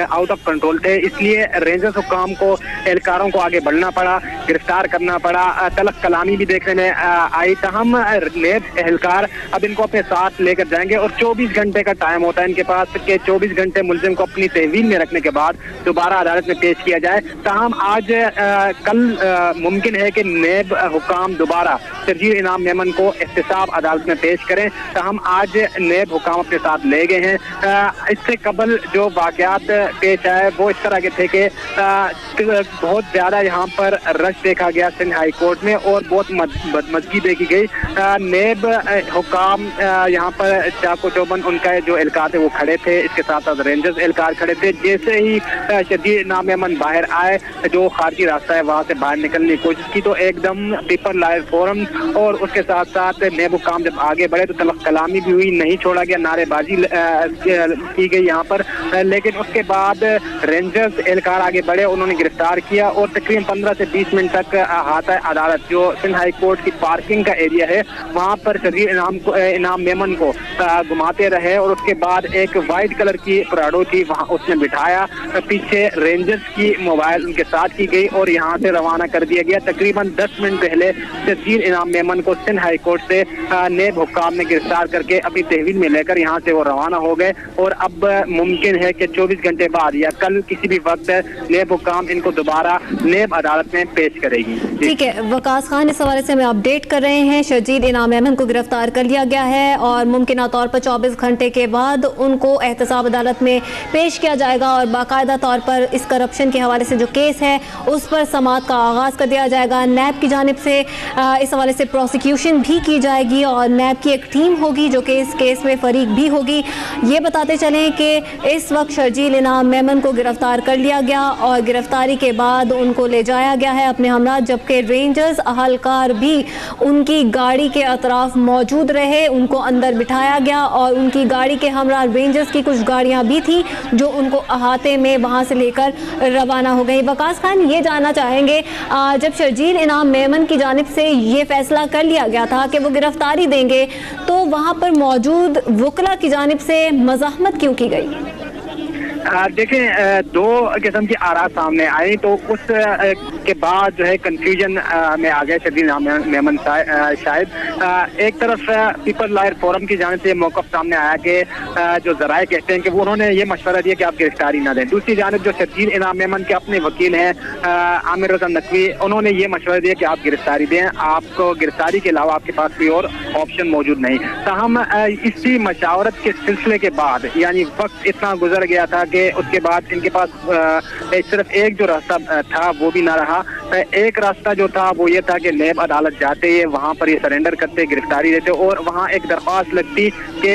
आउट ऑफ कंट्रोल थे, इसलिए रेंजर्स हुकाम को एहलकारों को आगे बढ़ना पड़ा, गिरफ्तार करना पड़ा। तलख कलामी भी देखने में आई। तहम नेब एहलकार अब इनको अपने साथ लेकर जाएंगे और 24 घंटे का टाइम होता है इनके पास कि 24 घंटे मुलजिम को अपनी तहवील में रखने के बाद दोबारा अदालत में पेश किया जाए। तहम आज कल मुमकिन है कि नेब हुकाम दोबारा शर्जील इनाम मेमन को एहतसाब अदालत में पेश करें। तो हम आज नेब हुकाम अपने साथ ले गए हैं। इससे कबल जो वाकयात पेश आए वो इस तरह के थे कि बहुत ज़्यादा यहाँ पर रश देखा गया सिंध हाई कोर्ट में और बहुत बदमज़गी देखी गई। नेब हुकाम यहाँ पर चाको चौबन उनका जो एहलकार थे वो खड़े थे, इसके साथ साथ रेंजर्स एहलकार खड़े थे। जैसे ही शर्जील इनाम मेमन बाहर आए, जो खारजी रास्ता है वहाँ से बाहर निकलने की कोशिश की, तो एकदम पीपल लॉयर फोरम और उसके साथ साथ नेब हुकाम जब आगे बढ़े तो तलख कलामी भी हुई, नहीं छोड़ा गया, नारेबाजी की गई यहाँ पर। लेकिन उसके बाद रेंजर्स एहलकार आगे बढ़े, उन्होंने गिरफ्तार किया और तकरीबन 15 से 20 मिनट तक हाता अदालत जो सिंध हाई कोर्ट की पार्किंग का एरिया है वहाँ पर शर्जील इनाम मेमन को घुमाते रहे और उसके बाद एक वाइट कलर की प्राडो थी वहाँ उसमें बिठाया, पीछे रेंजर्स की मोबाइल उनके साथ की गई और यहाँ से रवाना कर दिया गया। तकरीबन 10 मिनट पहले शर्जील इनाम मेमन को सिंध हाई कोर्ट से नेब हुक्काम ने गिरफ्तार करके अपनी तहवील में लेकर यहाँ से वो रवाना हो गए और अब मुमकिन है कि 24 घंटे बाद या कल किसी भी वक्त नेब हुकाम इनको दोबारा नेब अदालत में पेश करेगी। ठीक है वकास खान, इस हवाले से हमें अपडेट कर रहे हैं। शर्जील इनाम मेमन को गिरफ्तार कर लिया गया है और मुमकिन तौर पर 24 घंटे के बाद उनको एहतसाब अदालत में पेश किया जाएगा और बाकायदा तौर पर इस करप्शन के हवाले से जो केस है उस पर समाअत का आगाज़ कर दिया जाएगा। नैब की जानिब से इस हवाले से प्रोसिक्यूशन भी की जाएगी और नैब की एक टीम होगी जो कि इस केस में फरीक भी होगी। ये बताते चलें कि इस वक्त शर्जील इनाम मेमन को गिरफ्तार कर लिया गया और गिरफ्तारी के बाद उनको ले जाया गया है अपने हमरा, जबकि रेंजर्स अहलकार भी उनकी गाड़ी के अतराफ मौजूद रहे, उनको अंदर बिठाया गया और उनकी गाड़ी के हमरा रेंजर्स की कुछ गाड़ियां भी थी जो उनको अहाते में वहां से लेकर रवाना हो गई। वकास खान, ये जानना चाहेंगे जब शर्जील इनाम मेमन की जानिब से ये फैसला कर लिया गया था कि वो गिरफ्तारी देंगे तो वहां पर मौजूद वकला की जानिब से मज़ाहमत क्यों की गई? देखें, दो किस्म की आरा सामने आई तो उस के बाद जो है कंफ्यूजन में आ गए शर्जील इनाम मेमन शायद। एक तरफ पीपल लॉयर फोरम की जानिब से मौक़िफ़ सामने आया कि जो ज़राए कहते हैं कि वो उन्होंने ये मशवरा दिया कि आप गिरफ्तारी ना दें। दूसरी जानिब जो शर्जील इनाम मेमन के अपने वकील हैं आमिर रज़ा नकवी, उन्होंने ये मशवरा दिया कि आप गिरफ्तारी दें, आपको गिरफ्तारी के अलावा आपके पास कोई और ऑप्शन मौजूद नहीं। ताहम इसी मशावरत के सिलसिले के बाद यानी वक्त इतना गुजर गया था कि उसके बाद इनके पास सिर्फ एक जो रास्ता था वो भी ना रहा। एक रास्ता जो था वो ये था कि नेब अदालत जाते हैं, वहाँ पर ये सरेंडर करते, गिरफ्तारी देते और वहाँ एक दरख्वास्त लगती कि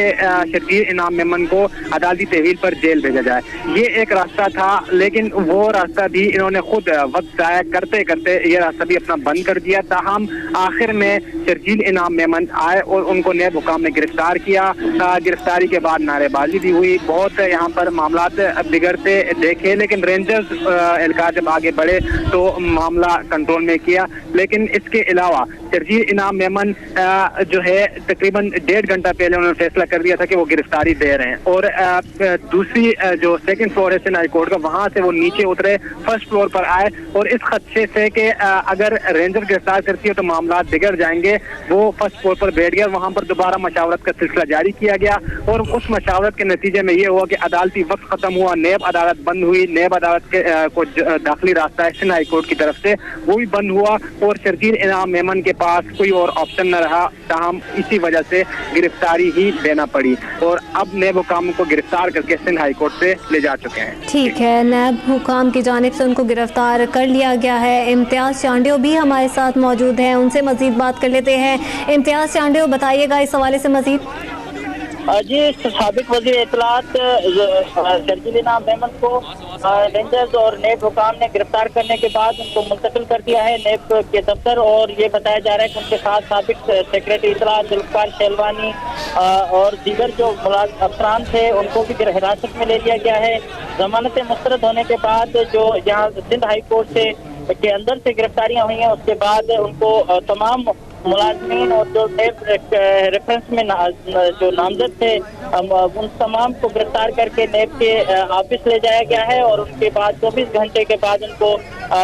शर्जील इनाम मेमन को अदालती तहवील पर जेल भेजा जाए। ये एक रास्ता था, लेकिन वो रास्ता भी इन्होंने खुद वक्त ज़ाया करते करते ये रास्ता भी अपना बंद कर दिया। ताहम आखिर में शर्जील इनाम मेमन आए और उनको नेब हुकाम ने गिरफ्तार किया। गिरफ्तारी के बाद नारेबाजी भी हुई, बहुत यहाँ पर मामला बिगड़ते देखे, लेकिन रेंजर्स एहलकार जब आगे बढ़े तो मामला कंट्रोल में किया। लेकिन इसके अलावा शर्जील इनाम मेमन जो है तकरीबन 1.5 घंटा पहले उन्होंने फैसला कर दिया था कि वो गिरफ्तारी दे रहे हैं और दूसरी जो सेकंड फ्लोर है सिंध हाई कोर्ट का, वहां से वो नीचे उतरे, फर्स्ट फ्लोर पर आए और इस खदशे से कि अगर रेंजर गिरफ्तार करती है तो मामला बिगड़ जाएंगे, वो फर्स्ट फ्लोर पर बैठ गया। वहां पर दोबारा मशावरत का सिलसिला जारी किया गया और उस मशावरत के नतीजे में ये हुआ कि अदालती वक्त खत्म हुआ, नेब अदालत बंद हुई। नेब अदालत के को दाखिली रास्ता है सिंध हाई कोर्ट की तरफ से, वो भी बंद हुआ और शर्जील इनाम मेमन के पास कोई और ऑप्शन न रहा। ताहम इसी वजह से गिरफ्तारी ही देना पड़ी और अब नेब हुकाम को गिरफ्तार करके सिंध हाई कोर्ट से ले जा चुके हैं। ठीक है, नेब हुकाम की जानिब से उनको गिरफ्तार कर लिया गया है। इम्तियाज़ चांडियो भी हमारे साथ मौजूद हैं, उनसे मजीद बात कर लेते हैं। इम्तियाज़ चांडियो, बताइएगा इस हवाले से मजीद। जी, साबिक वज़ीर इत्तलात शर्जील इनाम मेमन को रेंजर्स और नेब हुकाम ने गिरफ्तार करने के बाद उनको मुंतकिल कर दिया है नेब के दफ्तर और ये बताया जा रहा है कि उनके साथ साबिक सेक्रेटरी इत्तलात जुल्फ़िकार शेलवानी और दीगर जो अफसरान थे उनको भी हिरासत में ले लिया गया है। जमानतें मुस्तरद होने के बाद जो यहाँ सिंध हाई कोर्ट से के अंदर से गिरफ्तारियां हुई हैं उसके बाद उनको तमाम मुलाजमीन और जो नेब रेफरेंस में जो नामजद थे उन तमाम को गिरफ्तार करके नेब के ऑफिस ले जाया गया है और उसके बाद 24 घंटे के बाद उनको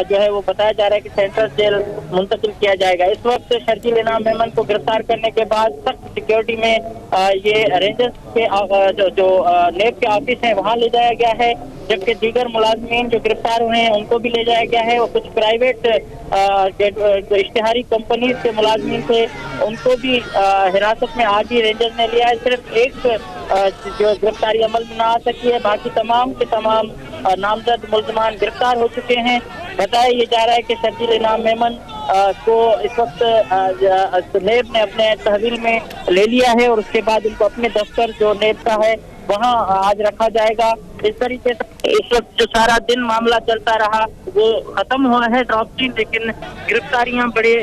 जो है वो बताया जा रहा है कि सेंट्रल जेल मुंतकिल किया जाएगा। इस वक्त शर्जील इनाम मेमन को गिरफ्तार करने के बाद सख्त सिक्योरिटी में ये रेंजर्स के जो नेब के ऑफिस है वहाँ ले जाया गया है, जबकि दीगर मुलाजमीन जो गिरफ्तार हुए हैं उनको भी ले जाया गया है और कुछ प्राइवेट इश्तिहारी कंपनी के मुलाजमीन थे उनको भी हिरासत में आज ही रेंजर्स ने लिया है। सिर्फ एक जो गिरफ्तारी अमल में ना आ सकी है, बाकी तमाम के तमाम नामजद मुल्ज़मान गिरफ्तार हो चुके हैं। बताया ये जा रहा है कि शर्जील इनाम मेमन को इस वक्त नेब ने अपने तहवील में ले लिया है और उसके बाद उनको अपने दफ्तर जो नेब का है वहाँ आज रखा जाएगा। इस तरीके से इस वक्त जो सारा दिन मामला चलता रहा वो खत्म हुआ है ड्रॉप, लेकिन गिरफ्तारियां बड़े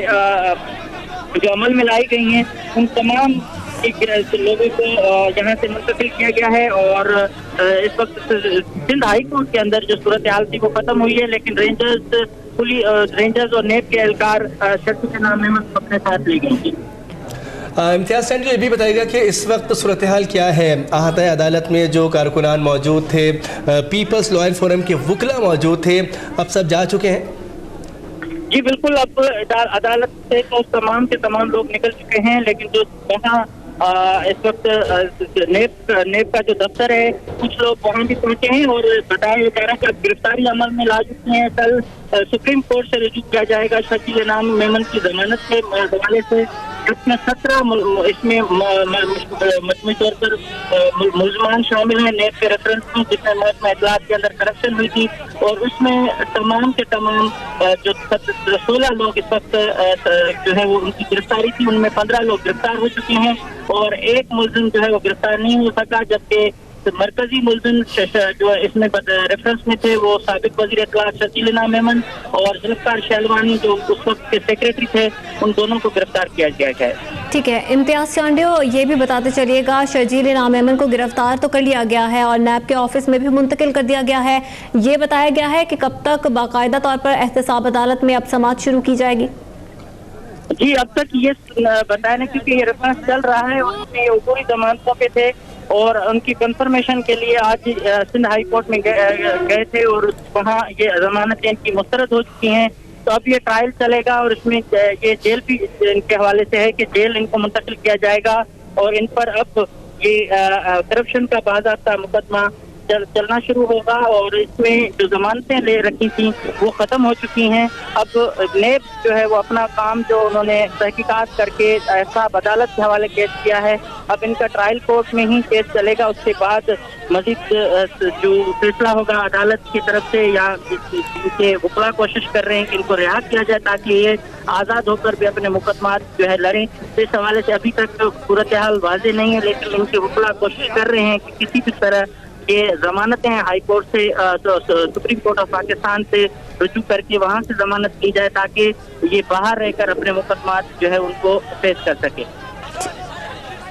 जो अमल में लाई गई हैं उन तमाम लोगों को यहाँ से मुंतकिल किया गया है और इस वक्त सिंध हाई कोर्ट के अंदर जो सूरत हाल थी वो खत्म हुई है, लेकिन रेंजर्स और नेब के एहलकार शर्जील इनाम मेमन अपने साथ ले गए हैं। इम्तियाज़ सेंड ये भी बताएगा कि इस वक्त सूरत हाल क्या है? आहता अदालत में जो कारकुनान मौजूद थे, पीपल्स लॉयर फोरम के वकला मौजूद थे, अब सब जा चुके हैं? जी बिल्कुल, अब अदालत से तो तमाम के तमाम लोग निकल चुके हैं, लेकिन जो यहाँ इस वक्त नेब का जो दफ्तर है, कुछ लोग वहाँ भी पहुंचे हैं और बताया जा रहा है कि गिरफ्तारी अमल में ला चुके हैं। कल सुप्रीम कोर्ट से रुजू किया जाएगा शकील इनाम मेमन की जमानत के हवाले से, जिसमें 17 इसमें मजमूई तौर पर मुलजमान शामिल हैं नेब के रेफरेंस में, जिसमें महकमा इत्तलात के अंदर करप्शन हुई थी और उसमें तमाम के तमाम जो 16 लोग इस वक्त जो है वो उनकी गिरफ्तारी थी, उनमें 15 लोग गिरफ्तार हो चुके हैं और एक मुलजिम जो है वो गिरफ्तार नहीं हो सका, जबकि मरकजी मुलजिम जो इसमें रेफरेंस में थे वो साबिक वजीर इत्तलात शकील इनाम मेमन और जुल्फिकार शहलवानी जो उस वक्त के सेक्रेटरी थे, उन दोनों को गिरफ्तार किया गया है। ठीक है, इम्तियाज चांडियो, ये भी बताते चलिएगा, शर्जील इनाम मेमन को गिरफ्तार तो कर लिया गया है और नैब के ऑफिस में भी मुंतकिल कर दिया गया है। ये बताया गया है कि कब तक बाकायदा तौर पर एहतसाब अदालत में अब समाअत शुरू की जाएगी? जी, अब तक ये बताया नहीं, क्योंकि ये रेफरेंस चल रहा है, उसमें ये पूरी जमानतों पे थे और उनकी कंफर्मेशन के लिए आज सिंध हाई कोर्ट में गए थे और वहाँ ये जमानतें इनकी मुस्तरद हो चुकी हैं। तो अब ये ट्रायल चलेगा और इसमें ये जेल भी इनके हवाले से है कि जेल इनको मुंतकिल किया जाएगा और इन पर अब ये करप्शन का बाज़ाब्ता मुकदमा चलना शुरू होगा और इसमें जो जमानतें ले रखी थी वो ख़त्म हो चुकी हैं। अब नेब जो है वो अपना काम जो उन्होंने तहकीकात करके एहतसाब अदालत के हवाले केस किया है, अब इनका ट्रायल कोर्ट में ही केस चलेगा। उसके बाद मजीद जो फैसला होगा अदालत की तरफ से या इनके वकला कोशिश कर रहे हैं कि इनको रिहा किया जाए ताकि ये आज़ाद होकर भी अपने मुकदमात जो है लड़ें। तो इस हवाले से अभी तक सूरत हाल वाज़ेह नहीं है, लेकिन इनके वकला कोशिश कर रहे हैं कि किसी भी तरह ये जमानतें हाई कोर्ट से सुप्रीम कोर्ट ऑफ पाकिस्तान से रुजू करके वहाँ से जमानत की जाए ताकि ये बाहर रहकर अपने मुकदमात जो है उनको फेस कर सके।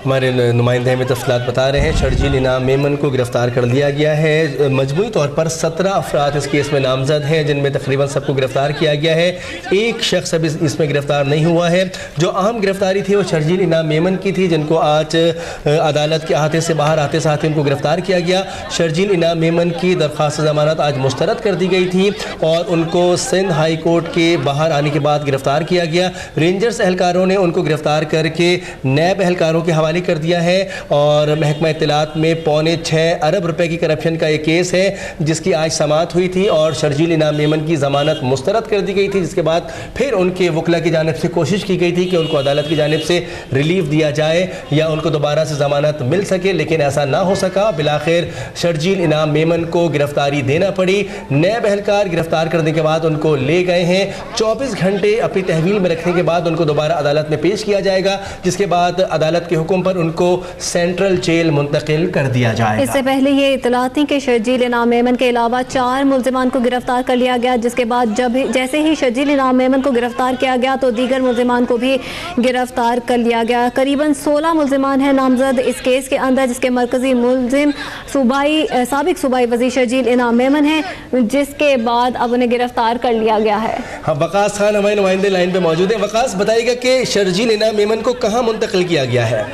हमारे नुमाइंदे हमें तफसीलात बता रहे हैं, शर्जील इनाम मेमन को गिरफ्तार कर लिया गया है। मजमूई तौर पर 17 अफराद इस केस में नामजद हैं, जिनमें तकरीबन सबको गिरफ्तार किया गया है। एक शख्स अभी इसमें गिरफ्तार नहीं हुआ है। जो अहम गिरफ्तारी थी वो शर्जील इनाम मेमन की थी, जिनको आज अदालत के अहाते से बाहर आते साथ उनको गिरफ्तार किया गया। शर्जील इनाम मेमन की दरख्वास्त ज़मानत आज मुस्तरद कर दी गई थी और उनको सिंध हाई कोर्ट के बाहर आने के बाद गिरफ्तार किया गया। रेंजर्स एहलकारों ने उनको गिरफ्तार करके नैब एहलकारों के हवाले कर दिया है और महकमा इत्तलात में 6.25 अरब रुपए की करप्शन का एक केस है, जिसकी आज समाअत हुई थी और शर्जील इनाम मेमन की ज़मानत मुस्तरद कर दी गई थी, जिसके बाद फिर उनके वकला की जानिब से कोशिश की गई थी कि उनको अदालत की जानिब से रिलीफ दिया जाए या उनको दोबारा से ज़मानत मिल सके, लेकिन ऐसा ना हो सका। बिलाखिर शर्जील इनाम मेमन को गिरफ्तारी देना पड़ी। नैब एहलकार गिरफ्तार करने के बाद उनको ले गए हैं। 24 घंटे अपनी तहवील में रखने के बाद उनको दोबारा अदालत में पेश किया जाएगा, जिसके बाद अदालत के हुक्म पर उनको सेंट्रल जेल मुंतकिल कर दिया जाएगा। इससे पहले ये इत्तलात थी कि शर्जील इनाम मेमन के अलावा 4 मुल्जिमान को गिरफ्तार कर लिया गया, जिसके बाद जैसे ही शर्जील इनाम मेमन को गिरफ्तार किया गया तो दीगर मुल्जिमान को भी गिरफ्तार कर लिया गया। करीबन 16 मुल्जिमान हैं नामजद इस केस के अंदर, जिसके मरकजी मुल्जिम साबिक सूबाई वज़ीर शर्जील इनाम मेमन हैं, जिसके बाद अब उन्हें गिरफ्तार कर लिया गया है। हाँ, वकास खान हमारे नुमाइंदे लाइन पे मौजूद है। वकास, बताइएगा कि शर्जील इनाम मेमन को कहाँ मुंतकिल किया गया है?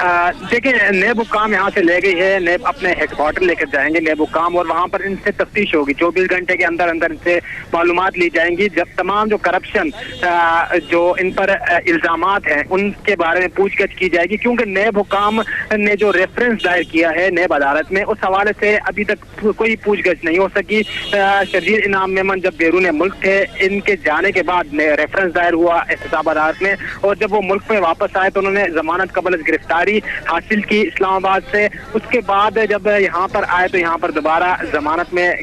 देखिए, नेब हुक्काम यहाँ से ले गई है, नेब अपने हेडक्वार्टर लेकर जाएंगे नेब हुक्काम और वहाँ पर इनसे तफ्तीश होगी। 24 घंटे के अंदर अंदर इनसे मालूमात ली जाएंगी। जब तमाम जो करप्शन जो इन पर इल्जामात हैं उनके बारे में पूछगछ की जाएगी, क्योंकि नेब हुक्काम ने जो रेफरेंस दायर किया है नेब अदालत में, उस हवाले से अभी तक कोई पूछगछ नहीं हो सकी। शर्जील इनाम मेमन जब बैरून मुल्क थे, इनके जाने के बाद रेफरेंस दायर हुआ एहतसाब अदालत में और जब वो मुल्क में वापस आए तो उन्होंने जमानत कबल गिरफ्तारी हासिल की इस्लामाबाद से। उसके बाद जब यहाँ पर आए तो यहाँ पर दोबारा जमानत में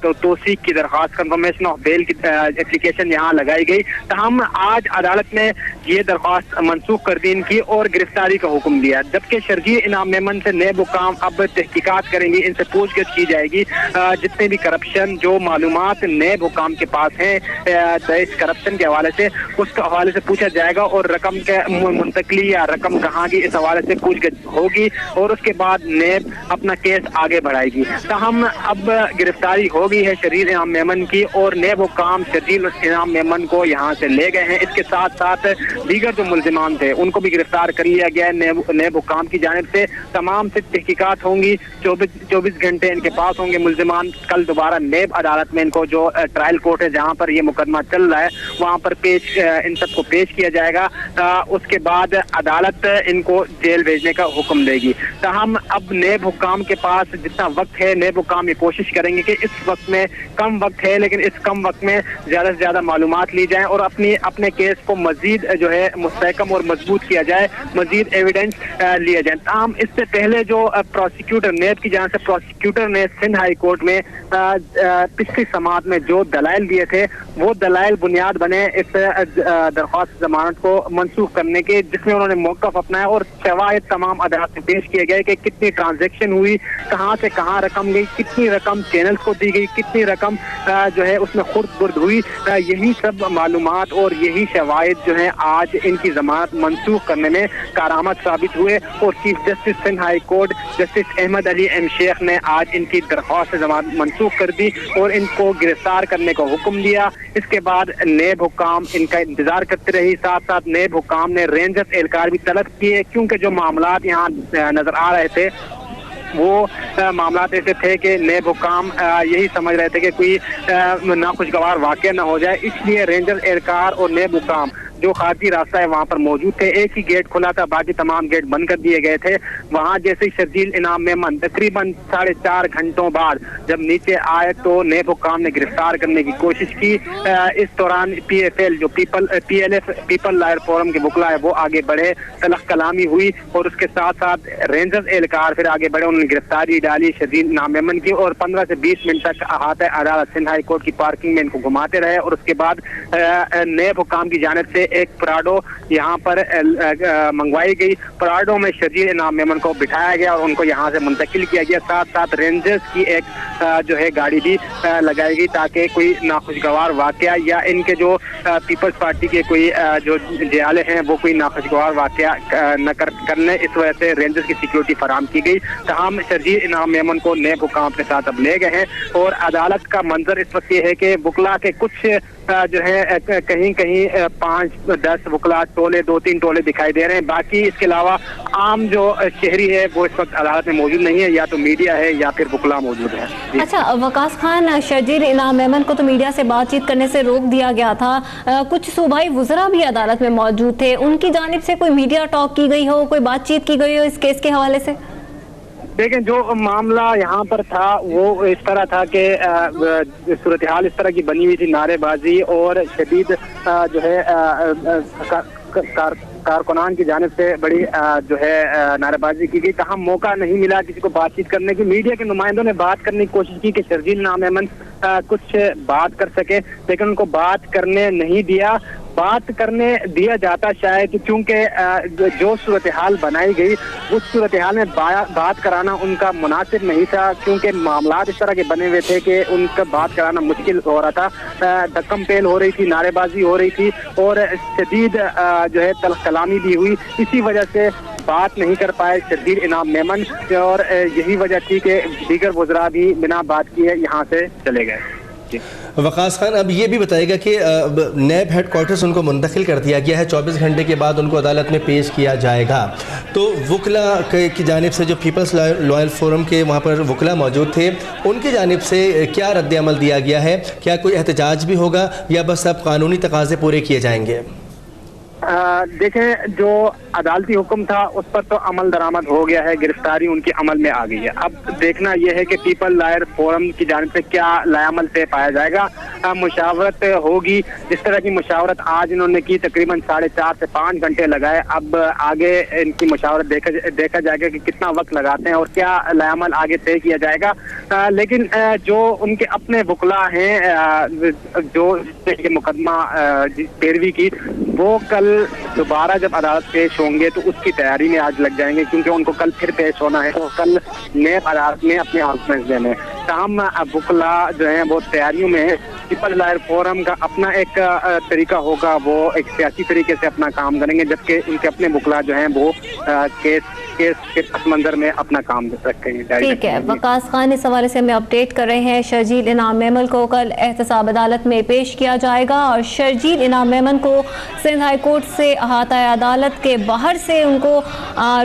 तो तौसीक की दरख्वास्त, कंफर्मेशन ऑफ बेल की एप्लीकेशन यहाँ लगाई गई। तहम आज अदालत ने ये दरख्वास्त मनसूख कर दी इनकी और गिरफ्तारी का हुक्म दिया, जबकि शर्जील इनाम मेमन से नेब हुक्काम अब तहकीकात करेंगी, इनसे पूछगछ की जाएगी। जितने भी करप्शन जो मालूमात नेब हुक्काम के पास है इस करप्शन के हवाले से, उसके हवाले से पूछा जाएगा और रकम के मुंतकली या रकम कहाँ की, इस हवाले से पूछगछ होगी और उसके बाद नेब अपना केस आगे बढ़ाएगी। तहम अब गिरफ्तारी हो गई है शर्जील इनाम मेमन की और नेब हुक्काम शर्जील इनाम मेमन को यहाँ से ले गए हैं। इसके साथ साथ दीगर जो मुल्जिमान थे उनको भी गिरफ्तार कर लिया गया है। नेब हुक्काम की जानिब से तमाम से तहकीकात होंगी, 24 घंटे इनके पास होंगे मुल्जिमान। कल दोबारा नेब अदालत में इनको जो ट्रायल कोर्ट है जहाँ पर ये मुकदमा चल रहा है वहाँ पर इन सबको पेश किया जाएगा। उसके बाद अदालत इनको जेल भेजने का हुक्म देगी। ताहम अब नेब हुक्काम के पास जितना वक्त है, नेब हुक्काम ये कोशिश करेंगे कि इस वक्त में कम वक्त है लेकिन इस कम वक्त में ज़्यादा से ज़्यादा मालूमात ली जाए और अपने केस को मजीद जो है मुस्तहकम और मजबूत किया जाए, मजीद एविडेंस लिया जाए। ताहम इससे पहले जो प्रोसिक्यूटर नेब की जहाँ से प्रोसिक्यूटर ने सिंध हाई कोर्ट में पिछली समाअत में जो दलाइल दिए थे वो दलाइल बुनियाद बने इस दरख्वास्त जमानत को मनसूख करने के, जिसमें उन्होंने मौक़िफ़ अपनाया और शवाहिद तमाम अदालत में पेश किए गए कि कितनी ट्रांजैक्शन हुई, कहाँ से कहाँ रकम गई, कितनी रकम चैनल्स को दी गई, कितनी रकम जो है उसमें खुर्द बुर्द हुई। यही सब मालूमात और यही शवाहिद जो है आज इनकी जमानत मनसूख करने में कारामद साबित हुए और chief justice Sindh high court justice Ahmed Ali M Sheikh ने आज इनकी दरख्वास्त जमानत मनसूख कर दी और इनको गिरफ्तार करने का हुक्म दिया। इसके बाद नेब हुक्काम इनका इंतजार करते रही। साथ साथ नेब हुक्काम ने रेंजर्स एहलकार भी तलब किए क्योंकि जो मामलात यहाँ नजर आ रहे थे वो मामलात ऐसे थे कि नेब हुक्काम यही समझ रहे थे कि कोई नाखुशगवार वाक़या न हो जाए, इसलिए रेंजर एहलकार और नेब हुक्काम जो खारजी रास्ता है वहाँ पर मौजूद थे। एक ही गेट खुला था, बाकी तमाम गेट बंद कर दिए गए थे। वहाँ जैसे ही शर्जील इनाम मेमन तकरीबन 4.5 घंटों बाद जब नीचे आए तो नेब हुक्काम ने गिरफ्तार करने की कोशिश की। इस दौरान PFL जो PLF पीपल लॉयर फोरम के वकला है वो आगे बढ़े, तलख कलामी हुई और उसके साथ साथ रेंजर्स एहलकार फिर आगे बढ़े, उन्होंने गिरफ्तारी डाली शर्जील इनाम मेमन की और 15 से 20 मिनट तक अहाता अदालत सिंध हाई कोर्ट की पार्किंग में इनको घुमाते रहे और उसके बाद नेब हुक्काम की जानिब से एक पराडो यहाँ पर मंगवाई गई। पराडो में शर्जील इनाम मेमन को बिठाया गया और उनको यहाँ से मुंतकिल किया गया। साथ साथ रेंजर्स की एक जो है गाड़ी भी लगाई गई ताकि कोई नाखुशगवार वाकया या इनके जो पीपल्स पार्टी के कोई जो जयाले हैं वो कोई नाखुशगवार वाकया न कर लें, इस वजह से रेंजर्स की सिक्योरिटी फराम की गई। तमाम शर्जील इनाम मेमन को नेब हुक्काम के साथ अब ले गए हैं और अदालत का मंजर इस वक्त ये है कि वकला के कुछ जो है कहीं कहीं 5-10 वकला टोले 2-3 टोले दिखाई दे रहे हैं। बाकी इसके अलावा आम जो शहरी है वो इस वक्त अदालत में मौजूद नहीं है, या तो मीडिया है या फिर वकला मौजूद है। अच्छा वकास खान, शर्जील इनाम मेमन को तो मीडिया से बातचीत करने से रोक दिया गया था, कुछ सूबाई वुज़रा भी अदालत में मौजूद थे, उनकी जानिब से कोई मीडिया टॉक की गई हो, कोई बातचीत की गई हो इस केस के हवाले से? लेकिन जो मामला यहाँ पर था वो इस तरह था कि सूरत हाल इस तरह की बनी हुई थी, नारेबाजी और शदीद जो है कारकुनान की जानिब से बड़ी जो है नारेबाजी की गई। कहाँ मौका नहीं मिला किसी को बातचीत करने की। मीडिया के नुमाइंदों ने बात करने की कोशिश की कि शर्जील इनाम मेमन कुछ बात कर सके, लेकिन उनको बात करने नहीं दिया। बात करने दिया जाता शायद क्योंकि जो सूरत हाल बनाई गई उस सूरत हाल में बात कराना उनका मुनासिब नहीं था, क्योंकि मामलात इस तरह के बने हुए थे कि उनका बात कराना मुश्किल हो रहा था। धक्कम पेल हो रही थी, नारेबाजी हो रही थी और शदीद जो है तल्ख कलामी भी हुई। इसी वजह से बात नहीं कर पाए शर्जील इनाम मेमन और यही वजह थी कि दीगर वज़रा भी बिना बात किए यहाँ से चले गए। वकास खान, अब ये भी बताएगा कि नेब हेडक्वार्टर्स उनको मुंतकिल कर दिया गया है, 24 घंटे के बाद उनको अदालत में पेश किया जाएगा। तो वकला की जानिब से जो पीपल्स लॉयर फोरम के वहाँ पर वकला मौजूद थे उनकी जानिब से क्या रद्द अमल दिया गया है? क्या कोई एहतजाज भी होगा या बस अब कानूनी तकाज़े पूरे किए जाएंगे? देखें, जो अदालती हुक्म था उस पर तो अमल दरामद हो गया है, गिरफ्तारी उनकी अमल में आ गई है। अब देखना यह है कि पीपल लॉयर फोरम की जानिब से क्या लायामल पे पाया जाएगा। मुशावरत होगी, जिस तरह की मुशावरत आज इन्होंने की तकरीबन 4.5 से 5 घंटे लगाए। अब आगे इनकी मुशावरत देखा जाएगा कि कितना वक्त लगाते हैं और क्या लायामल आगे तय किया जाएगा। लेकिन जो उनके अपने वकला हैं जो मुकदमा पैरवी की, वो कल दोबारा जब अदालत पेश होंगे तो उसकी तैयारी में आज लग जाएंगे, क्योंकि उनको कल फिर पेश होना है तो कल नेब अदालत में अपने आर्गूमेंट्स देने। तमाम वकला जो हैं वो तैयारियों में है। पीपल लॉयर फोरम का अपना एक तरीका होगा, वो एक सियासी तरीके से अपना काम करेंगे, जबकि उनके अपने वकला जो हैं वो केस केस के पस मंजर में अपना काम रख गई है। ठीक है, वकास खान इस हवाले से हमें अपडेट कर रहे हैं। शर्जील इनाम मेमन को कल एहतसाब अदालत में पेश किया जाएगा और शर्जील इनाम मेमन को सिंध हाई कोर्ट से अहाता अदालत के बाहर से उनको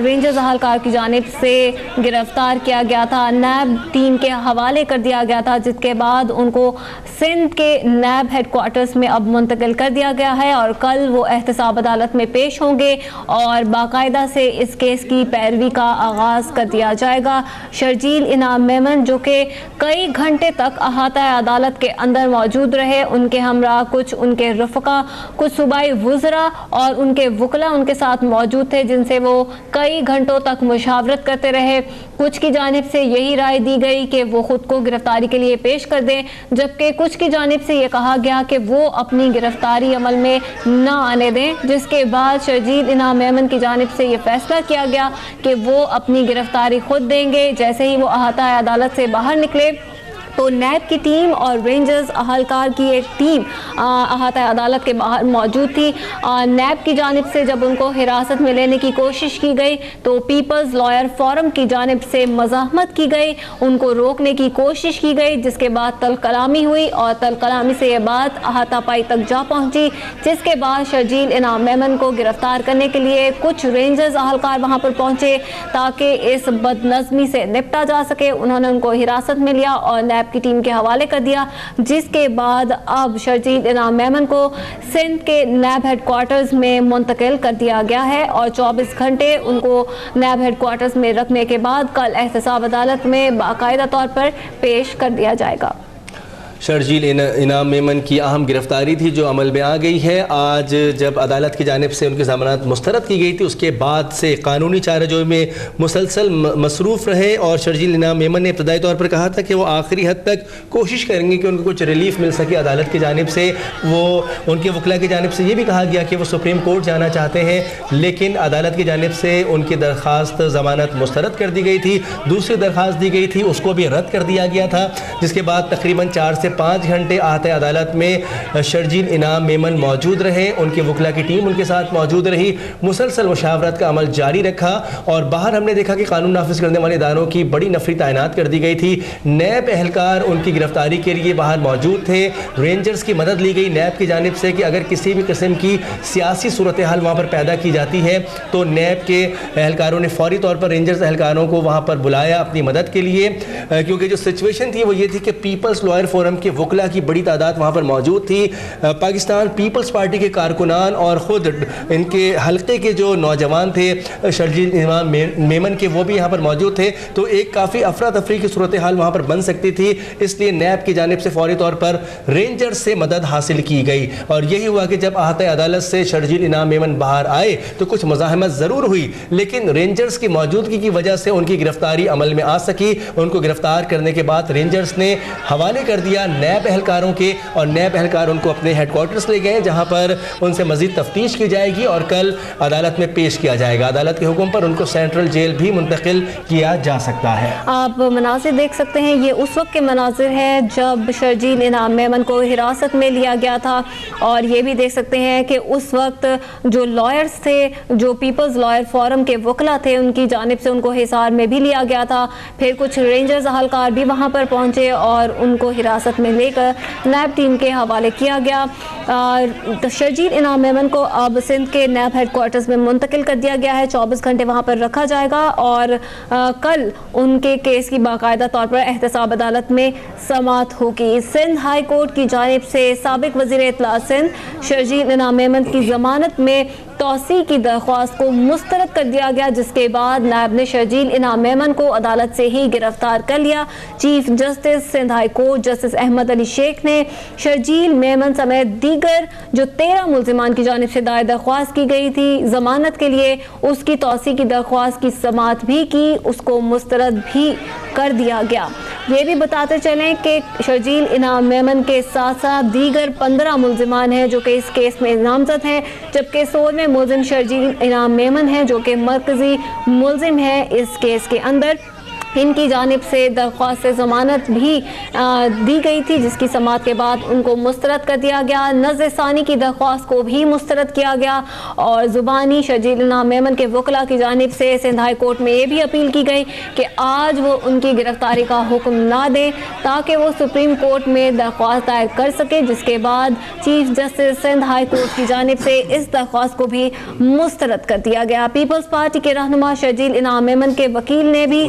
रेंजर्स अहलकार की जानिब से गिरफ्तार किया गया था, नैब टीम के हवाले कर दिया गया था, जिसके बाद उनको सिंध के नैब हेडक्वार्टर्स में अब मुंतकिल कर दिया गया है और कल वो एहतसाब अदालत में पेश होंगे और बाकायदा से इस केस की पैरवी का आगाज़ कर दिया जाएगा। शर्जील इनाम मेमन जो कि कई घंटे तक अहाता अदालत के अंदर मौजूद रहे, उनके हमरा कुछ उनके रफ़का, कुछ सूबाई वुज़रा और उनके वकला उनके साथ मौजूद थे, जिनसे वो कई घंटों तक मुशावरत करते रहे। कुछ की जानिब से यही राय दी गई कि वो ख़ुद को गिरफ्तारी के लिए पेश कर दें, जबकि कुछ की जानिब से ये कहा गया कि वो अपनी गिरफ्तारी अमल में ना आने दें, जिसके बाद शर्जील इनाम मेमन की जानिब से ये फैसला किया गया कि वो अपनी गिरफ्तारी खुद देंगे। जैसे ही वो अहाता अदालत से बाहर निकले तो नैब की टीम और रेंजर्स अहलकार की एक टीम अहाता अदालत के बाहर मौजूद थी। नैब की जानिब से जब उनको हिरासत में लेने की कोशिश की गई तो पीपल्स लॉयर फोरम की जानिब से मज़ाहमत की गई, उनको रोकने की कोशिश की गई, जिसके बाद तल कलामी हुई और तल कलामी से ये बात अहाता पाई तक जा पहुंची, जिसके बाद शर्जील इनाम मेमन को गिरफ्तार करने के लिए कुछ रेंजर्स अहलकार वहां पर पहुंचे ताकि इस बदनज़मी से निपटा जा सके। उन्होंने उनको हिरासत में लिया और नैब की टीम के हवाले कर दिया, जिसके बाद अब शर्जील इनाम मेमन को सिंध के नैब हेडक्वार्टर्स में मुंतकिल कर दिया गया है और 24 घंटे उनको नैब हेडक्वार्टर्स में रखने के बाद कल एहतसाब अदालत में बाकायदा तौर पर पेश कर दिया जाएगा। शर्जील इनाम मेमन की अहम गिरफ्तारी थी जो अमल में आ गई है। आज जब अदालत की जानिब से उनकी ज़मानत मुस्तरद की गई थी, उसके बाद से कानूनी चाराजोई में मुसलसल मसरूफ़ रहे और शर्जील इनाम मेमन ने इब्तदाई तौर पर कहा था कि वो आखिरी हद तक कोशिश करेंगे कि उनको कुछ रिलीफ मिल सके अदालत की जानिब से। वो उनके वकला की जानिब से ये भी कहा गया कि वो सुप्रीम कोर्ट जाना चाहते हैं, लेकिन अदालत की जानिब से उनकी दरख्वास्त ज़मानत मुस्तरद कर दी गई थी। दूसरी दरख्वास्त दी गई थी, उसको भी रद्द कर दिया गया था, जिसके बाद तकरीबन 4 से 5 घंटे अहाता अदालत में शर्जील इनाम मेमन मौजूद रहे, उनके वकला की टीम उनके साथ मौजूद रही, मुसलसल मुशावरत का अमल जारी रखा और बाहर हमने देखा कि कानून नाफिज करने वाले इदारों की बड़ी नफरी तैनात कर दी गई थी। नैब एहलकार उनकी गिरफ्तारी के लिए बाहर मौजूद थे, रेंजर्स की मदद ली गई नैब की जानिब से कि अगर किसी भी किस्म की सियासी सूरत हाल वहाँ पर पैदा की जाती है तो नैब के एहलकारों ने फौरी तौर पर रेंजर्स एहलकारों को वहाँ पर बुलाया अपनी मदद के लिए, क्योंकि जो सिचुएशन थी वो ये थी कि पीपल्स लॉयर फोरम के वकला की बड़ी तादाद वहाँ पर मौजूद थी। पाकिस्तान पीपल्स पार्टी के कारकुनान और ख़ुद इनके हल्के के जो नौजवान थे शर्जील इनाम मेमन के, वो भी यहाँ पर मौजूद थे, तो एक काफ़ी अफरा तफरी की सूरत हाल वहाँ पर बन सकती थी। इसलिए नैब की जानिब से फौरी तौर पर रेंजर्स से मदद हासिल की गई और यही हुआ कि जब अहाता अदालत से शर्जील इनाम मेमन बाहर आए तो कुछ मज़ाहमत ज़रूर हुई, लेकिन रेंजर्स की मौजूदगी की वजह से उनकी गिरफ्तारी अमल में आ सकी। उनको गिरफ्तार करने के बाद रेंजर्स ने हवाले कर दिया नैब एहलकारों के और नैब एहलकार उनको अपने हेडक्वार्टर्स ले गए, जहां पर उनसे मजीद तफ्तीश की जाएगी और कल अदालत में पेश किया जाएगा। अदालत के हुक्म पर उनको सेंट्रल जेल भी मुंतकिल किया जा सकता है। आप मनाजिर देख सकते हैं, ये उस वक्त के मनाजिर हैं जब शर्जील इनाम मेमन को हिरासत में लिया गया था और ये भी देख सकते हैं कि उस वक्त जो लॉयर्स थे, जो पीपल्स लॉयर फोरम के वकला थे, उनकी जानिब से उनको हिसार में भी लिया गया था। फिर कुछ रेंजर्स अहलकार भी वहाँ पर पहुँचे और उनको हिरासत में लेकर नैब टीम के हवाले किया गया। शर्जील इनाम मेमन को अब सिंध के नैब हेडक्वार्टर्स में मुंतकिल कर दिया गया है, 24 घंटे वहाँ पर रखा जाएगा और कल उनके केस की बाकायदा तौर पर एहतसाब अदालत में समाअत होगी। सिंध हाई कोर्ट की जानिब से साबिक वज़ीर इत्तलात सिंध शर्जील इनाम मेमन की ज़मानत में तौसी की दरख्वास्त को मुस्तरद कर दिया गया, जिसके बाद नायब ने शर्जील इनाम मेमन को अदालत से ही गिरफ्तार कर लिया। Chief justice Sindh high court justice Ahmed Ali Sheikh ने शर्जील मेमन समेत दीगर जो 13 मुल्जिमान की जानिब से दायर दरख्वास्त की गई थी जमानत के लिए, उसकी तौसी की दरख्वास्त की समाअत भी की, उसको मुस्तरद भी कर दिया गया। ये भी बताते चलें कि शर्जील इनाम मेमन के साथ साथ दीगर 15 मुल्जिमान हैं जो कि इस केस में नामजद हैं, जबकि 16वें मुल्जिम शर्जील इनाम मेमन हैं जो कि मरकजी मुल्जिम है इस केस के अंदर। इनकी जानिब से दरख्वास्त जमानत भी दी गई थी, जिसकी समाअत के बाद उनको मुस्तरद कर दिया गया। नज़र सानी की दरख्वास्त को भी मुस्तरद किया गया और ज़ुबानी शर्जील इनाम मेमन के वकला की जानिब से सिंध हाई कोर्ट में ये भी अपील की गई कि आज वो उनकी गिरफ्तारी का हुक्म ना दें ताकि वो सुप्रीम कोर्ट में दरख्वास्त दायर कर सके, जिसके बाद chief justice Sindh high court की जानिब से इस दरख्वास्त को भी मुस्तरद कर दिया गया। पीपल्स पार्टी के रहनुमा शर्जील इनाम मेमन के वकील ने भी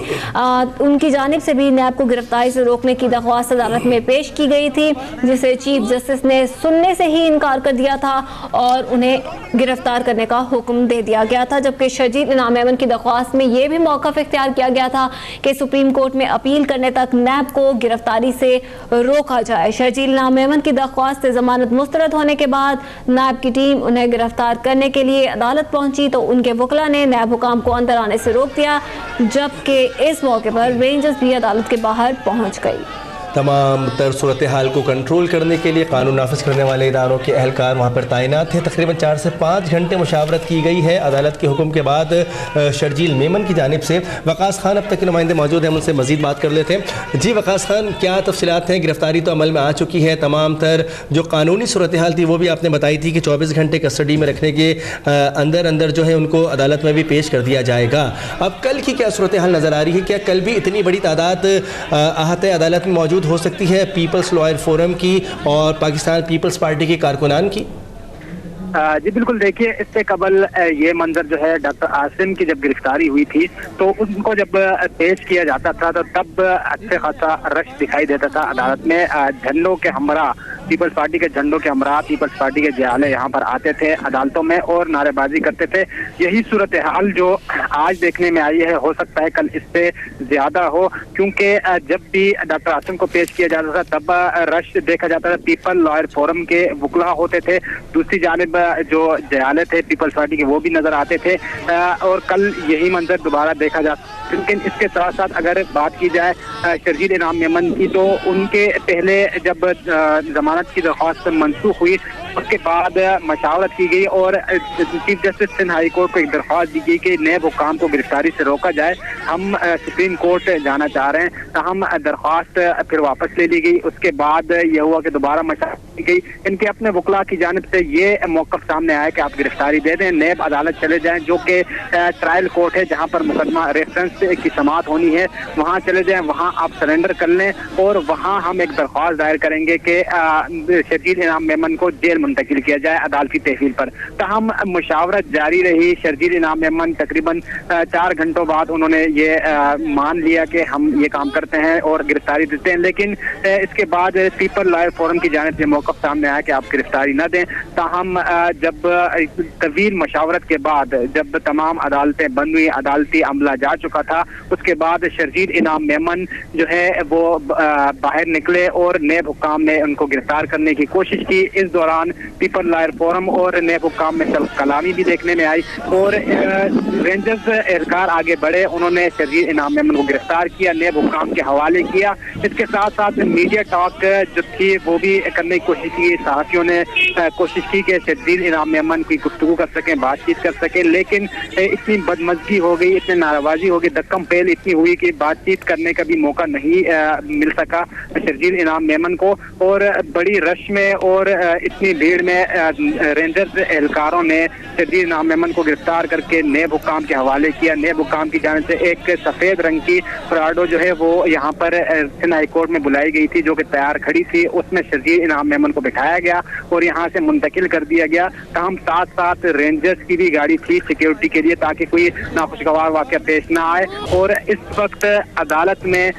उनकी जानिब से भी नैब को गिरफ्तारी से रोकने की दरख्वास्त अदालत में पेश की गई थी, जिसे चीफ जस्टिस ने सुनने से ही इनकार कर दिया था और उन्हें गिरफ्तार करने का हुक्म दे दिया गया था। जबकि शर्जील इनाम मेमन की दरख्वास्त में यह भी मौक़िफ़ इख्तियार किया गया था कि सुप्रीम कोर्ट में अपील करने तक नैब को गिरफ्तारी से रोका जाए। शर्जील इनाम मेमन की दरख्वास्त से जमानत मुस्तरद होने के बाद नैब की टीम उन्हें गिरफ्तार करने के लिए अदालत पहुंची तो उनके वकला ने नैब हुकाम को अंदर आने से रोक दिया, जबकि इस मौके पर रेंजर्स भी अदालत के बाहर पहुंच गई। तमाम तर सूरत हाल को कंट्रोल करने के लिए कानून नाफिज करने वाले इदारों के अहलकार वहाँ पर तैनात थे। तकरीबन 4 से 5 घंटे मुशावरत की गई है। अदालत के हुक्म के बाद शर्जील मेमन की जानिब से वकास खान अब तक के नुमाइंदे मौजूद हैं, उनसे मज़ीद बात कर लेते हैं। जी वकास खान, क्या तफसीलात हैं? गिरफ्तारी तो अमल में आ चुकी है, तमाम तर जो कानूनी सूरत हाल थी वो भी आपने बताई थी कि 24 घंटे कस्टडी में रखने के अंदर जो है उनको अदालत में भी पेश कर दिया जाएगा। अब कल की क्या सूरत हाल नज़र आ रही है? क्या कल भी इतनी बड़ी तादाद आहत अदालत में मौजूद हो सकती है पीपल्स लॉयर फोरम की और पाकिस्तान पीपल्स पार्टी के कारकुनान की? जी बिल्कुल, देखिए इससे कबल ये मंजर जो है डॉक्टर आसिम की जब गिरफ्तारी हुई थी तो उनको जब पेश किया जाता था तो तब अच्छे खासा रश दिखाई देता था अदालत में। झंडों के हमरा, पीपल्स पार्टी के झंडों के हमरा, पीपल्स पार्टी के जयाले यहाँ पर आते थे अदालतों में और नारेबाजी करते थे। यही सूरत हाल जो आज देखने में आई है, हो सकता है कल इससे ज्यादा हो, क्योंकि जब भी डॉक्टर आसिम को पेश किया जाता था तब रश देखा जाता था। पीपल लॉयर फोरम के वकला होते थे, दूसरी जानिब जो जयाले थे पीपल्स पार्टी के वो भी नजर आते थे और कल यही मंजर दोबारा देखा जाता। लेकिन इसके साथ साथ अगर बात की जाए शर्जील इनाम मेमन की, तो उनके पहले जब जमानत की दरख्वास्त मनसूख हुई उसके बाद मशावरत की गई और chief justice Sindh high court को एक दरख्वास्त दी गई कि नए हुकाम को गिरफ्तारी से रोका जाए। हम सुप्रीम कोर्ट जाना चाह रहे हैं, तो हम दरख्वास्त फिर वापस ले ली गई। उसके बाद यह हुआ कि दोबारा मशावरत की गई। इनके अपने वकला की जानिब से ये मौक़िफ़ सामने आया कि आप गिरफ्तारी दे दें, नैब अदालत चले जाएं जो कि ट्रायल कोर्ट है जहाँ पर मुकदमा रेफरेंस की समाअत होनी है, वहाँ चले जाएं, वहाँ आप सरेंडर कर लें और वहाँ हम एक दरख्वास्त दायर करेंगे कि शर्जील इनाम मेमन को जेल मुंतकिल किया जाए अदालती तहवील पर। तो हम मुशावरत जारी रही। शर्जील इनाम मेमन तकरीबन 4 घंटों बाद उन्होंने ये मान लिया कि हम ये काम करते हैं और गिरफ्तारी देते हैं। लेकिन इसके बाद पीपल लॉयर फोरम की जानिब से मौक़िफ़ सामने आया कि आप गिरफ्तारी न दें। तो हम जब तवील मशावरत के बाद जब तमाम अदालतें बंद हुई, अदालती अमला जा चुका था, उसके बाद शर्जील इनाम मेमन जो है वो बाहर निकले और नैब हुकाम ने उनको गिरफ्तार करने की कोशिश की। इस दौरान पीपल लॉयर फोरम और नैब हुकाम में सल्फ कलामी भी देखने में आई और रेंजर्स एहलकार आगे बढ़े, उन्होंने शर्जील इनाम मेमन को गिरफ्तार किया, नैब हुकाम के हवाले किया। इसके साथ साथ मीडिया टॉक जो थी वो भी करने की कोशिश की। सहाफ़ियों ने कोशिश की कि शर्जील इनाम मेमन की गुफ्तगू कर सकें, बातचीत कर सकें, लेकिन इतनी बदमज़गी हो गई, इतनी नाराबाजी हो गई, धक्कम पेल इतनी हुई कि बातचीत करने का भी मौका नहीं मिल सका शर्जील इनाम मेमन को। और बड़ी रश में और इतनी भीड़ में रेंजर्स एहलकारों ने शर्जील इनाम मेमन को गिरफ्तार करके नैब हुकाम के हवाले किया। नैब हुकाम की जानिब से एक सफ़ेद रंग की प्राडो जो है वो यहाँ पर सिंध हाई कोर्ट में बुलाई गई थी, जो कि तैयार खड़ी थी, उसमें शर्जील इनाम मेमन को बिठाया गया और यहाँ से मुंतकिल कर दिया गया। तमाम साथ साथ रेंजर्स की भी गाड़ी थी सिक्योरिटी के लिए ताकि कोई नाखुशगवार वाक़या पेश ना आए। और इस वक्त अदालत में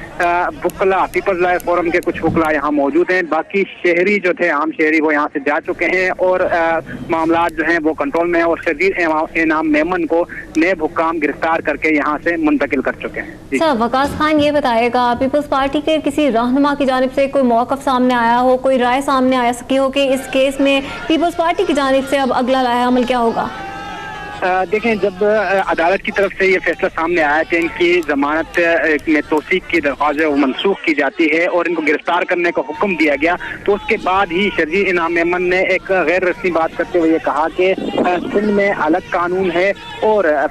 वकला, पीपल्स लॉयर फोरम के कुछ वकला यहाँ मौजूद हैं, बाकी शहरी जो थे, आम शहरी, वो यहाँ से जा चुके हैं और मामला जो हैं वो कंट्रोल में है और शर्जील इनाम मेमन को नैब हुकाम गिरफ्तार करके यहाँ से मुंतकिल कर चुके हैं। सर वकास खान, ये बताएगा पीपल्स पार्टी के किसी रहनुमा की जानिब से कोई मौक़िफ़ सामने आया हो, कोई राय सामने आ सकी हो कि इस केस में पीपल्स पार्टी की जानिब से अब अगला राय अमल क्या होगा? देखें, जब अदालत की तरफ से ये फैसला सामने आया कि इनकी जमानत में तौसीक की दरख्वास्त वो मनसूख की जाती है और इनको गिरफ्तार करने का हुक्म दिया गया, तो उसके बाद ही शर्जील इनाम मेमन ने एक गैर रस्मी बात करते हुए ये कहा कि सिंध में अलग कानून है और